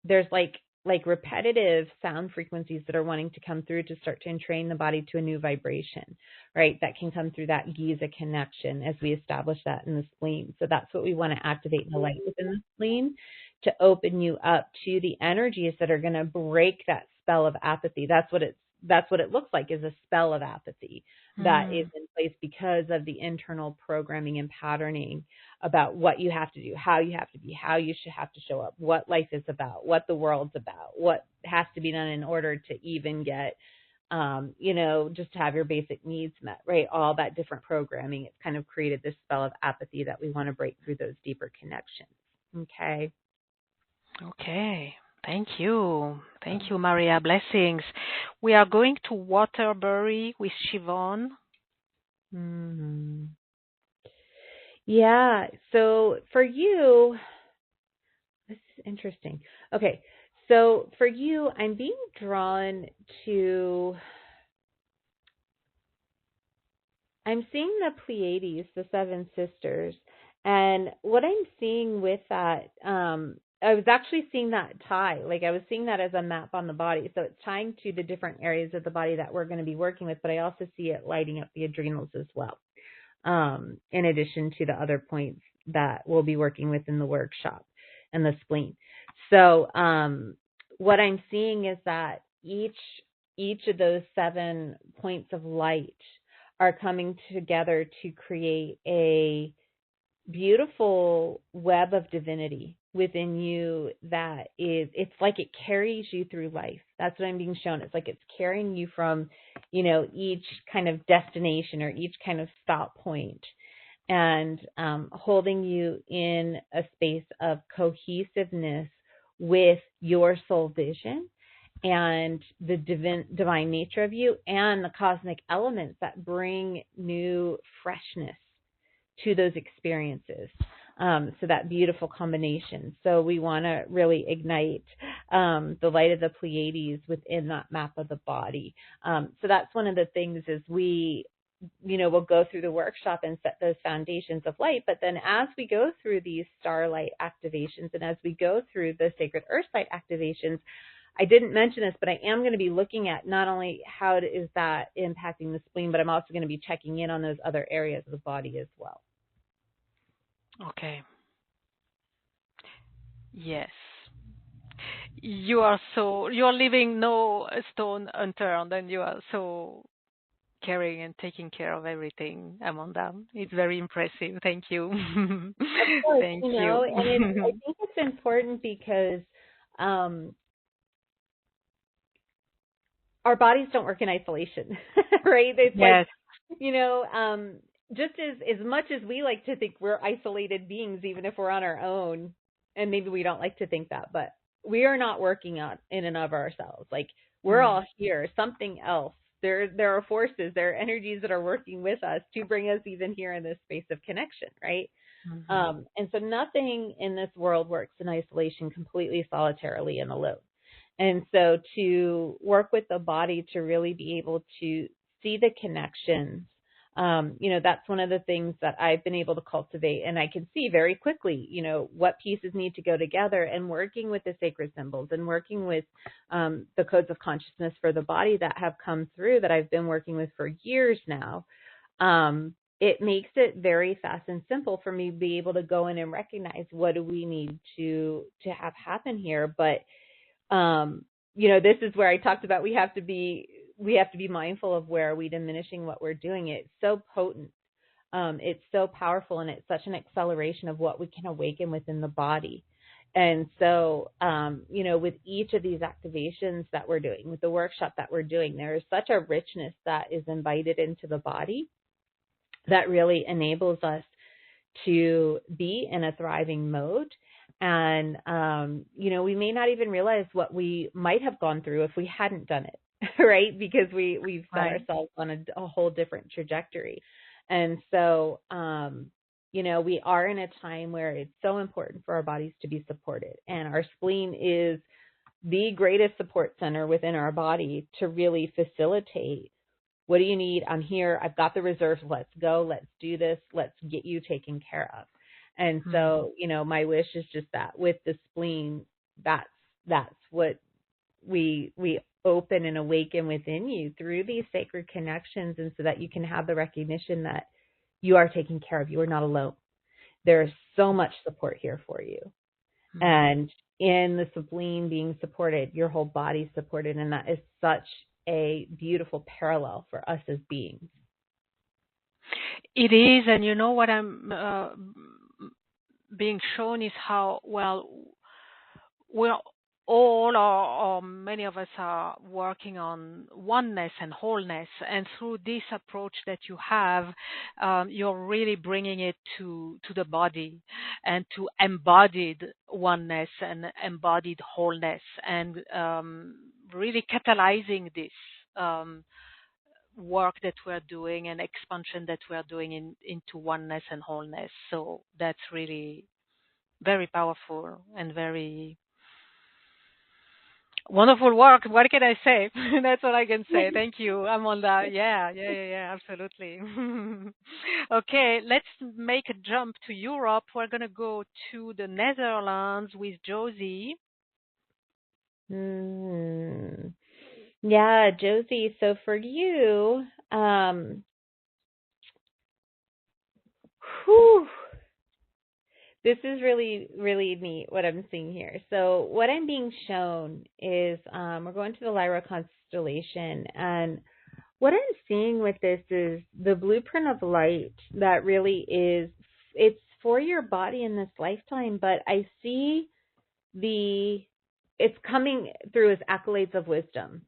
there's like like repetitive sound frequencies that are wanting to come through to start to entrain the body to a new vibration, right? That can come through that Giza connection as we establish that in the spleen. So that's what we want to activate in the light within the spleen, to open you up to the energies that are going to break that spell of apathy. That's what it looks like, is a spell of apathy that is in place because of the internal programming and patterning about what you have to do, how you have to be, how you should have to show up, what life is about, what the world's about, what has to be done in order to even get, just to have your basic needs met, right? All that different programming. It's kind of created this spell of apathy that we want to break through those deeper connections. Okay. Okay. Thank you. Thank you, Maria. Blessings. We are going to Waterbury with Siobhan. Mm-hmm. Yeah. So for you, this is interesting. Okay. So for you, I'm being drawn to, I'm seeing the Pleiades, the seven sisters. And what I'm seeing with that, I was actually seeing that tie, like I was seeing that as a map on the body. So it's tying to the different areas of the body that we're going to be working with, but I also see it lighting up the adrenals as well, in addition to the other points that we'll be working with in the workshop and the spleen. So what I'm seeing is that each of those 7 points of light are coming together to create a beautiful web of divinity within you that is, it's like it carries you through life. That's what I'm being shown. It's like it's carrying you from, each kind of destination or each kind of stop point, and holding you in a space of cohesiveness with your soul vision and the divine nature of you and the cosmic elements that bring new freshness to those experiences. So that beautiful combination. So we want to really ignite the light of the Pleiades within that map of the body. So that's one of the things is we'll go through the workshop and set those foundations of light. But then as we go through these starlight activations and as we go through the sacred earth light activations, I didn't mention this, but I am going to be looking at not only how is that impacting the spleen, but I'm also going to be checking in on those other areas of the body as well. Okay. Yes. You're leaving no stone unturned, and you are so caring and taking care of everything, Amanda. It's very impressive. Thank you. Of course, Thank you. And I think it's important because our bodies don't work in isolation, right? It's yes. like, just as much as we like to think we're isolated beings, even if we're on our own, and maybe we don't like to think that, but we are not working on in and of ourselves. Like we're all here, something else. There are forces, there are energies that are working with us to bring us even here in this space of connection, right? Mm-hmm. And so nothing in this world works in isolation, completely solitarily and alone. And so to work with the body to really be able to see the connections, that's one of the things that I've been able to cultivate, and I can see very quickly, what pieces need to go together, and working with the sacred symbols and working with the codes of consciousness for the body that have come through that I've been working with for years now. It makes it very fast and simple for me to be able to go in and recognize what do we need to have happen here. But, this is where I talked about we have to be mindful of where are we diminishing what we're doing. It's so potent. It's so powerful, and it's such an acceleration of what we can awaken within the body. And so, with each of these activations that we're doing, with the workshop that we're doing, there is such a richness that is invited into the body that really enables us to be in a thriving mode. And, we may not even realize what we might have gone through if we hadn't done it. Right? Because we've set ourselves on a whole different trajectory. And so, we are in a time where it's so important for our bodies to be supported. And our spleen is the greatest support center within our body to really facilitate, what do you need? I'm here. I've got the reserves. Let's go. Let's do this. Let's get you taken care of. And so, my wish is just that with the spleen, that's what we open and awaken within you through these sacred connections, and so that you can have the recognition that you are taken care of. You are not alone. There's so much support here for you. Mm-hmm. And in the spleen being supported, your whole body's supported, and that is such a beautiful parallel for us as beings. It is, and you know what I'm being shown is how, well, we're all or many of us are working on oneness and wholeness, and through this approach that you have, you're really bringing it to the body and to embodied oneness and embodied wholeness, and really catalyzing this work that we're doing and expansion that we're doing into oneness and wholeness. So that's really very powerful and very wonderful work. What can I say? That's all I can say. Thank you. I'm on that. Yeah, absolutely. Okay, let's make a jump to Europe. We're going to go to the Netherlands with Josie. Yeah, Josie. So for you, this is really, really neat what I'm seeing here. So what I'm being shown is we're going to the Lyra constellation, and what I'm seeing with this is the blueprint of light that really is, it's for your body in this lifetime, but I see it's coming through as accolades of wisdom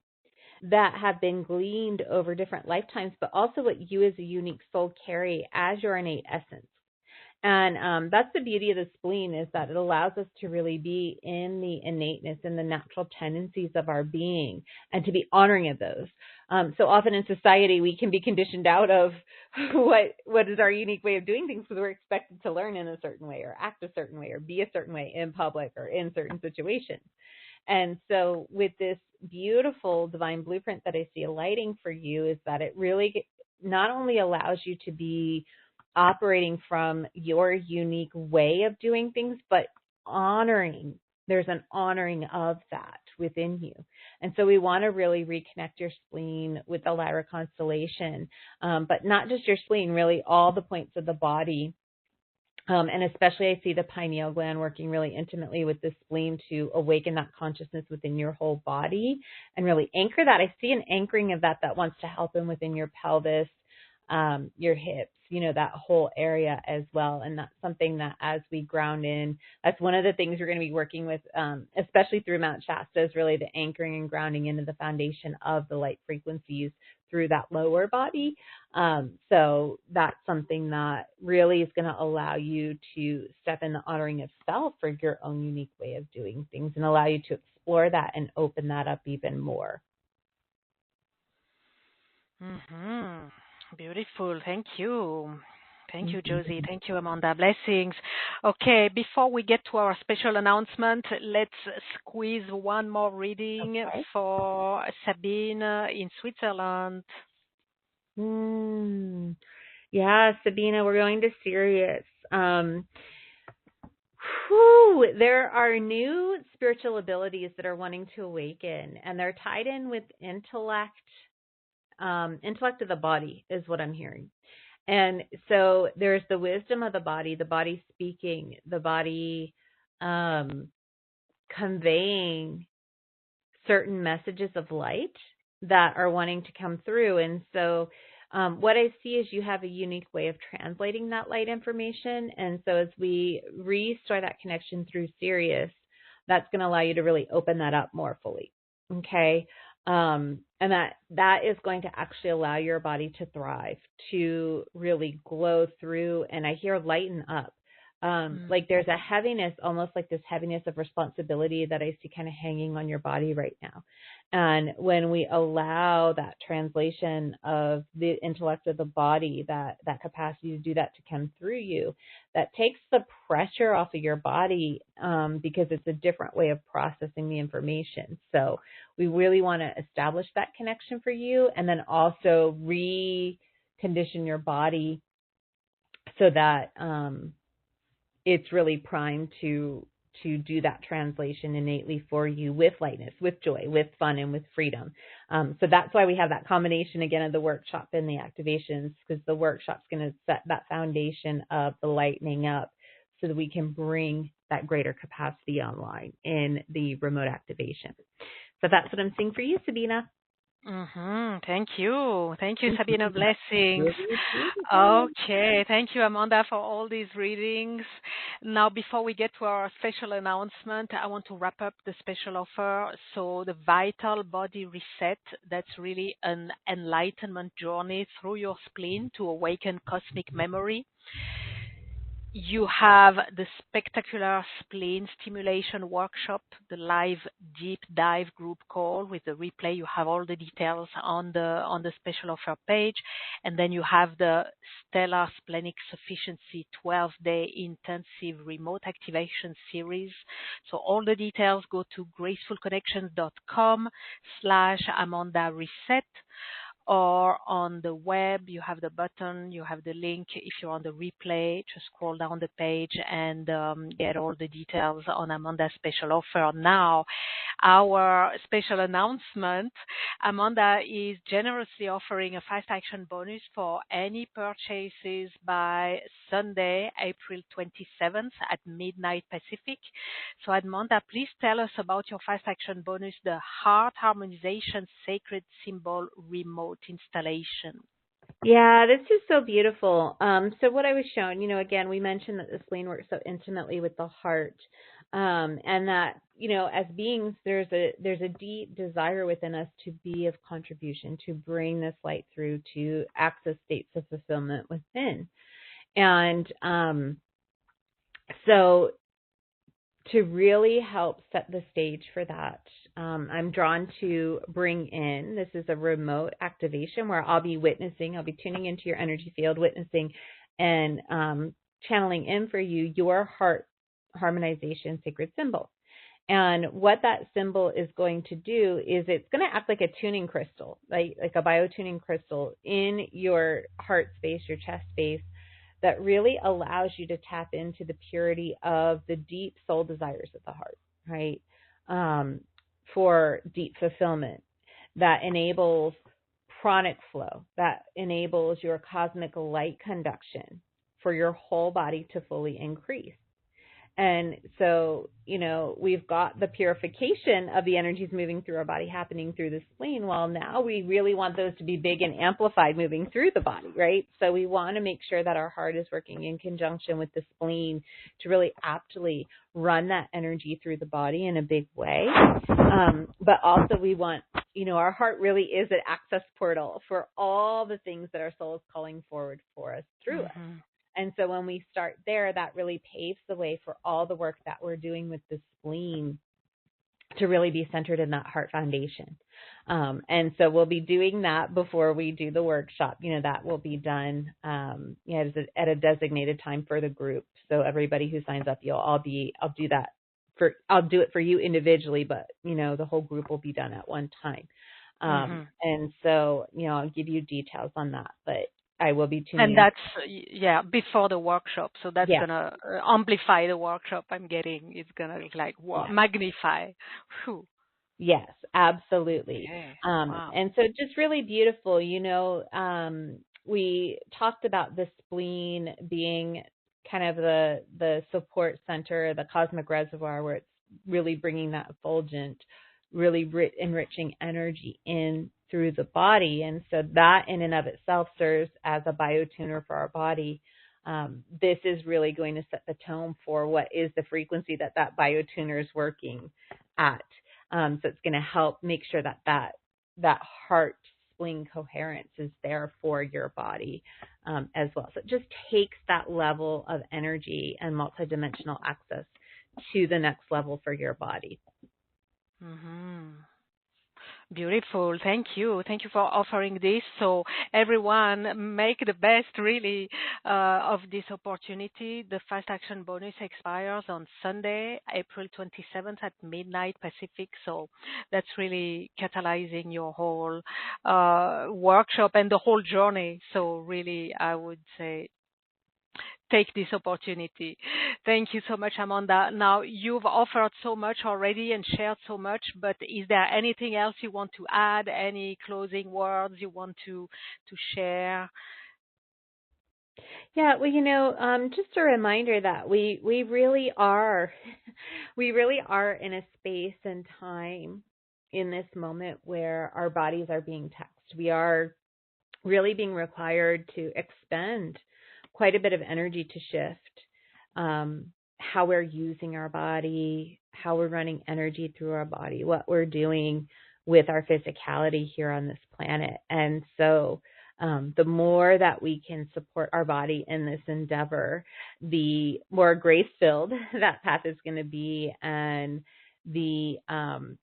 that have been gleaned over different lifetimes, but also what you as a unique soul carry as your innate essence. And that's the beauty of the spleen, is that it allows us to really be in the innateness and the natural tendencies of our being, and to be honoring of those. So often in society, we can be conditioned out of what is our unique way of doing things, because we're expected to learn in a certain way, or act a certain way, or be a certain way in public or in certain situations. And so with this beautiful divine blueprint that I see alighting for you, is that it really not only allows you to be operating from your unique way of doing things, but there's an honoring of that within you. And so we want to really reconnect your spleen with the Lyra constellation, but not just your spleen, really all the points of the body. And especially I see the pineal gland working really intimately with the spleen to awaken that consciousness within your whole body and really anchor that. I see an anchoring of that wants to help in within your pelvis, your hips, that whole area as well. And that's something that as we ground in, that's one of the things we're going to be working with, especially through Mount Shasta, is really the anchoring and grounding into the foundation of the light frequencies through that lower body. So that's something that really is going to allow you to step in the honoring of self for your own unique way of doing things, and allow you to explore that and open that up even more. Mm-hmm. Beautiful. Thank you. Thank you, Josie. Thank you, Amanda. Blessings. Okay, before we get to our special announcement, let's squeeze one more reading for Sabine in Switzerland. Yeah, Sabina, we're going to Sirius. There are new spiritual abilities that are wanting to awaken, and they're tied in with intellect of the body is what I'm hearing. And so there's the wisdom of the body speaking, the body conveying certain messages of light that are wanting to come through. And so what I see is you have a unique way of translating that light information. And so as we restore that connection through Sirius, that's going to allow you to really open that up more fully. Okay. And that is going to actually allow your body to thrive, to really glow through. And I hear lighten up. Like there's a heaviness, almost like this heaviness of responsibility that I see kind of hanging on your body right now. And when we allow that translation of the intellect of the body, that capacity to do that to come through you, that takes the pressure off of your body, because it's a different way of processing the information. So we really want to establish that connection for you, and then also recondition your body so that it's really primed to to do that translation innately for you with lightness, with joy, with fun, and with freedom. So that's why we have that combination again of the workshop and the activations, because the workshop's going to set that foundation of the lightening up so that we can bring that greater capacity online in the remote activation. So that's what I'm seeing for you, Sabina. Thank you. Thank you, Sabina. Blessings. Okay. Thank you, Amanda, for all these readings. Now, before we get to our special announcement, I want to wrap up the special offer. So the Vital Body Reset, that's really an enlightenment journey through your spleen to awaken cosmic memory. You have the spectacular spleen stimulation workshop, the live deep dive group call with the replay. You have all the details on the special offer page. And then you have the Stellar Splenic Sufficiency 12-day intensive remote activation series. So all the details, go to gracefulconnections.com/Amanda Reset. Or on the web, you have the button, you have the link. If you're on the replay, just scroll down the page and get all the details on Amanda's special offer. Now, our special announcement, Amanda is generously offering a fast action bonus for any purchases by Sunday, April 27th at midnight Pacific. So Amanda, please tell us about your fast action bonus, the Heart Harmonization Sacred Symbol Remote installation. Yeah, this is so beautiful. So what I was shown, again, we mentioned that the spleen works so intimately with the heart, and that, as beings, there's a deep desire within us to be of contribution, to bring this light through, to access states of fulfillment within. And so to really help set the stage for that, I'm drawn to bring in, this is a remote activation where I'll be tuning into your energy field, witnessing and channeling in for you your heart harmonization sacred symbol. And what that symbol is going to do is it's going to act like a tuning crystal, like a biotuning crystal in your heart space, your chest space, that really allows you to tap into the purity of the deep soul desires of the heart, right? For deep fulfillment, that enables pranic flow, that enables your cosmic light conduction for your whole body to fully increase. And so, we've got the purification of the energies moving through our body happening through the spleen. Well, now we really want those to be big and amplified moving through the body, right? So we want to make sure that our heart is working in conjunction with the spleen to really aptly run that energy through the body in a big way. But also we want, our heart really is an access portal for all the things that our soul is calling forward for us through us. And so when we start there, that really paves the way for all the work that we're doing with the spleen to really be centered in that heart foundation. And so we'll be doing that before we do the workshop. That will be done at a designated time for the group. So everybody who signs up, I'll do it for you individually, but the whole group will be done at one time. And so I'll give you details on that, but I will be tuning. And that's before the workshop, so that's gonna amplify the workshop. I'm getting it's gonna magnify. Whew. Yes, absolutely. Okay. Wow. And so just really beautiful. We talked about the spleen being kind of the support center, the cosmic reservoir, where it's really bringing that effulgent, really enriching energy in through the body. And so that in and of itself serves as a biotuner for our body. This is really going to set the tone for what is the frequency that biotuner is working at. So it's going to help make sure that heart spleen coherence is there for your body as well. So it just takes that level of energy and multidimensional access to the next level for your body. Beautiful. Thank you. Thank you for offering this. So everyone, make the best really of this opportunity. The fast action bonus expires on Sunday, April 27th at midnight Pacific. So that's really catalyzing your whole workshop and the whole journey. So really, I would say take this opportunity. Thank you so much, Amanda. Now, you've offered so much already and shared so much, but is there anything else you want to add? Any closing words you want to share? Yeah, well, just a reminder that we really are, we really are in a space and time in this moment where our bodies are being taxed. We are really being required to expend quite a bit of energy to shift how we're using our body, how we're running energy through our body, what we're doing with our physicality here on this planet. And so the more that we can support our body in this endeavor, the more grace-filled that path is going to be, and the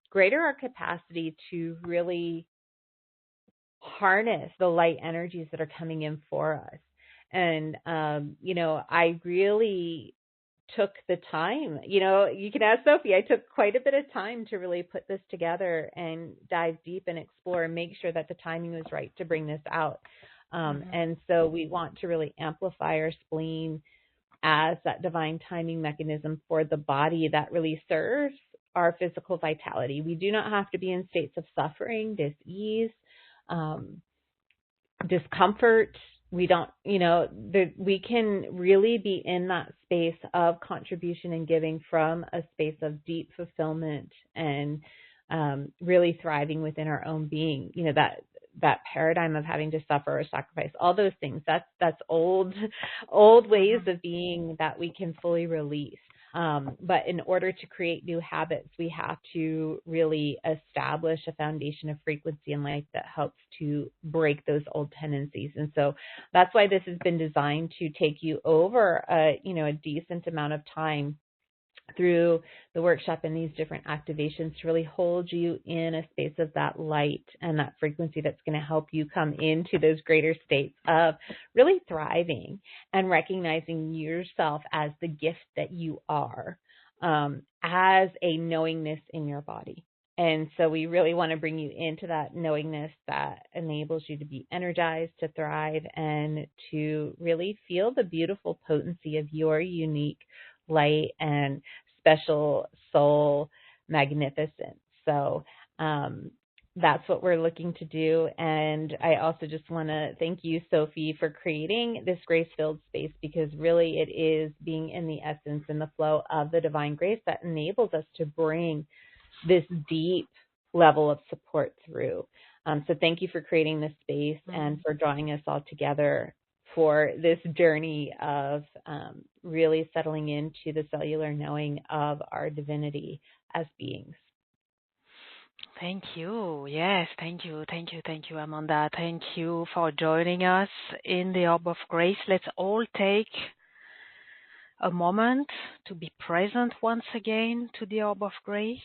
greater our capacity to really harness the light energies that are coming in for us. And, I really took the time, you can ask Sophie, I took quite a bit of time to really put this together and dive deep and explore and make sure that the timing was right to bring this out. And so we want to really amplify our spleen as that divine timing mechanism for the body that really serves our physical vitality. We do not have to be in states of suffering, dis-ease, discomfort. We don't, we can really be in that space of contribution and giving from a space of deep fulfillment and really thriving within our own being. That paradigm of having to suffer or sacrifice, all those things, that's old ways of being that we can fully release. But in order to create new habits, we have to really establish a foundation of frequency and light that helps to break those old tendencies. And so that's why this has been designed to take you over a decent amount of time through the workshop and these different activations to really hold you in a space of that light and that frequency that's going to help you come into those greater states of really thriving and recognizing yourself as the gift that you are, as a knowingness in your body. And so we really want to bring you into that knowingness that enables you to be energized, to thrive, and to really feel the beautiful potency of your unique light and special soul magnificence. So that's what we're looking to do. And I also just want to thank you, Sophie, for creating this grace-filled space, because really it is being in the essence and the flow of the divine grace that enables us to bring this deep level of support through. So thank you for creating this space and for drawing us all together for this journey of really settling into the cellular knowing of our divinity as beings. Thank you. Yes, thank you, Amanda. Thank you for joining us in the Orb of Grace. Let's all take a moment to be present once again to the Orb of Grace,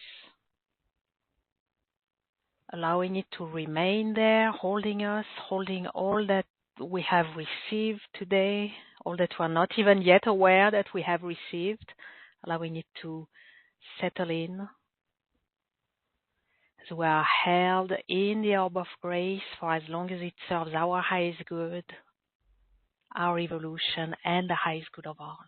allowing it to remain there, holding us, holding all that we have received today, all that we are not even yet aware that we have received, allowing it to settle in as we are held in the Orb of Grace for as long as it serves our highest good, our evolution, and the highest good of all.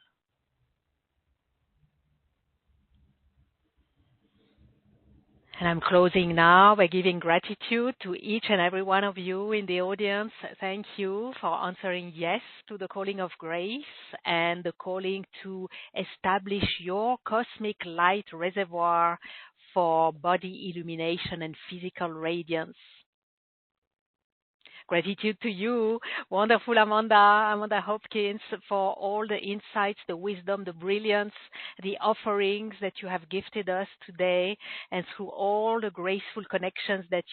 And I'm closing now by giving gratitude to each and every one of you in the audience. Thank you for answering yes to the calling of grace and the calling to establish your cosmic light reservoir for body illumination and physical radiance. Gratitude to you, wonderful Amanda Hopkins, for all the insights, the wisdom, the brilliance, the offerings that you have gifted us today, and through all the graceful connections that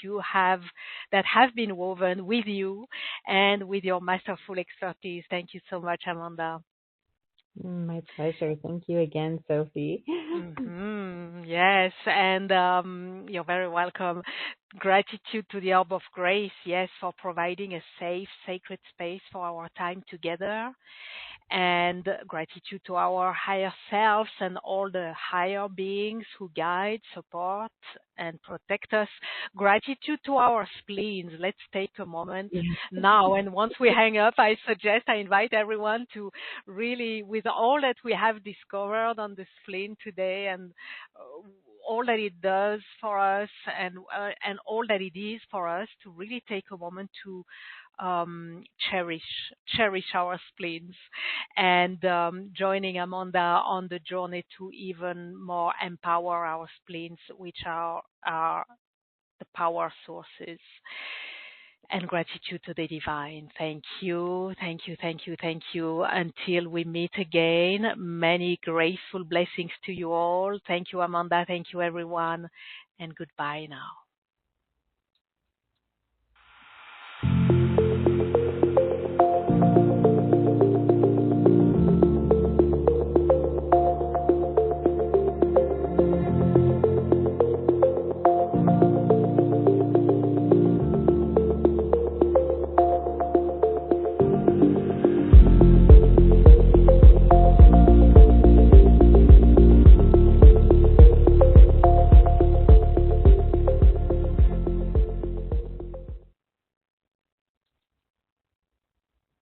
have been woven with you and with your masterful expertise. Thank you so much, Amanda. My pleasure. Thank you again, Sophie. Yes, and you're very welcome. Gratitude to the Orb of Grace, yes, for providing a safe, sacred space for our time together. and gratitude to our higher selves and all the higher beings who guide, support, and protect us. Gratitude to our spleens. Let's take a moment now, and once we hang up, I invite everyone to really, with all that we have discovered on the spleen today, and all that it does for us, and all that it is for us, to really take a moment to cherish our spleens, and joining Amanda on the journey to even more empower our spleens, which are the power sources. And gratitude to the divine. Thank you, thank you, thank you, thank you. Until we meet again, many graceful blessings to you all. Thank you, Amanda. Thank you, everyone. And goodbye now.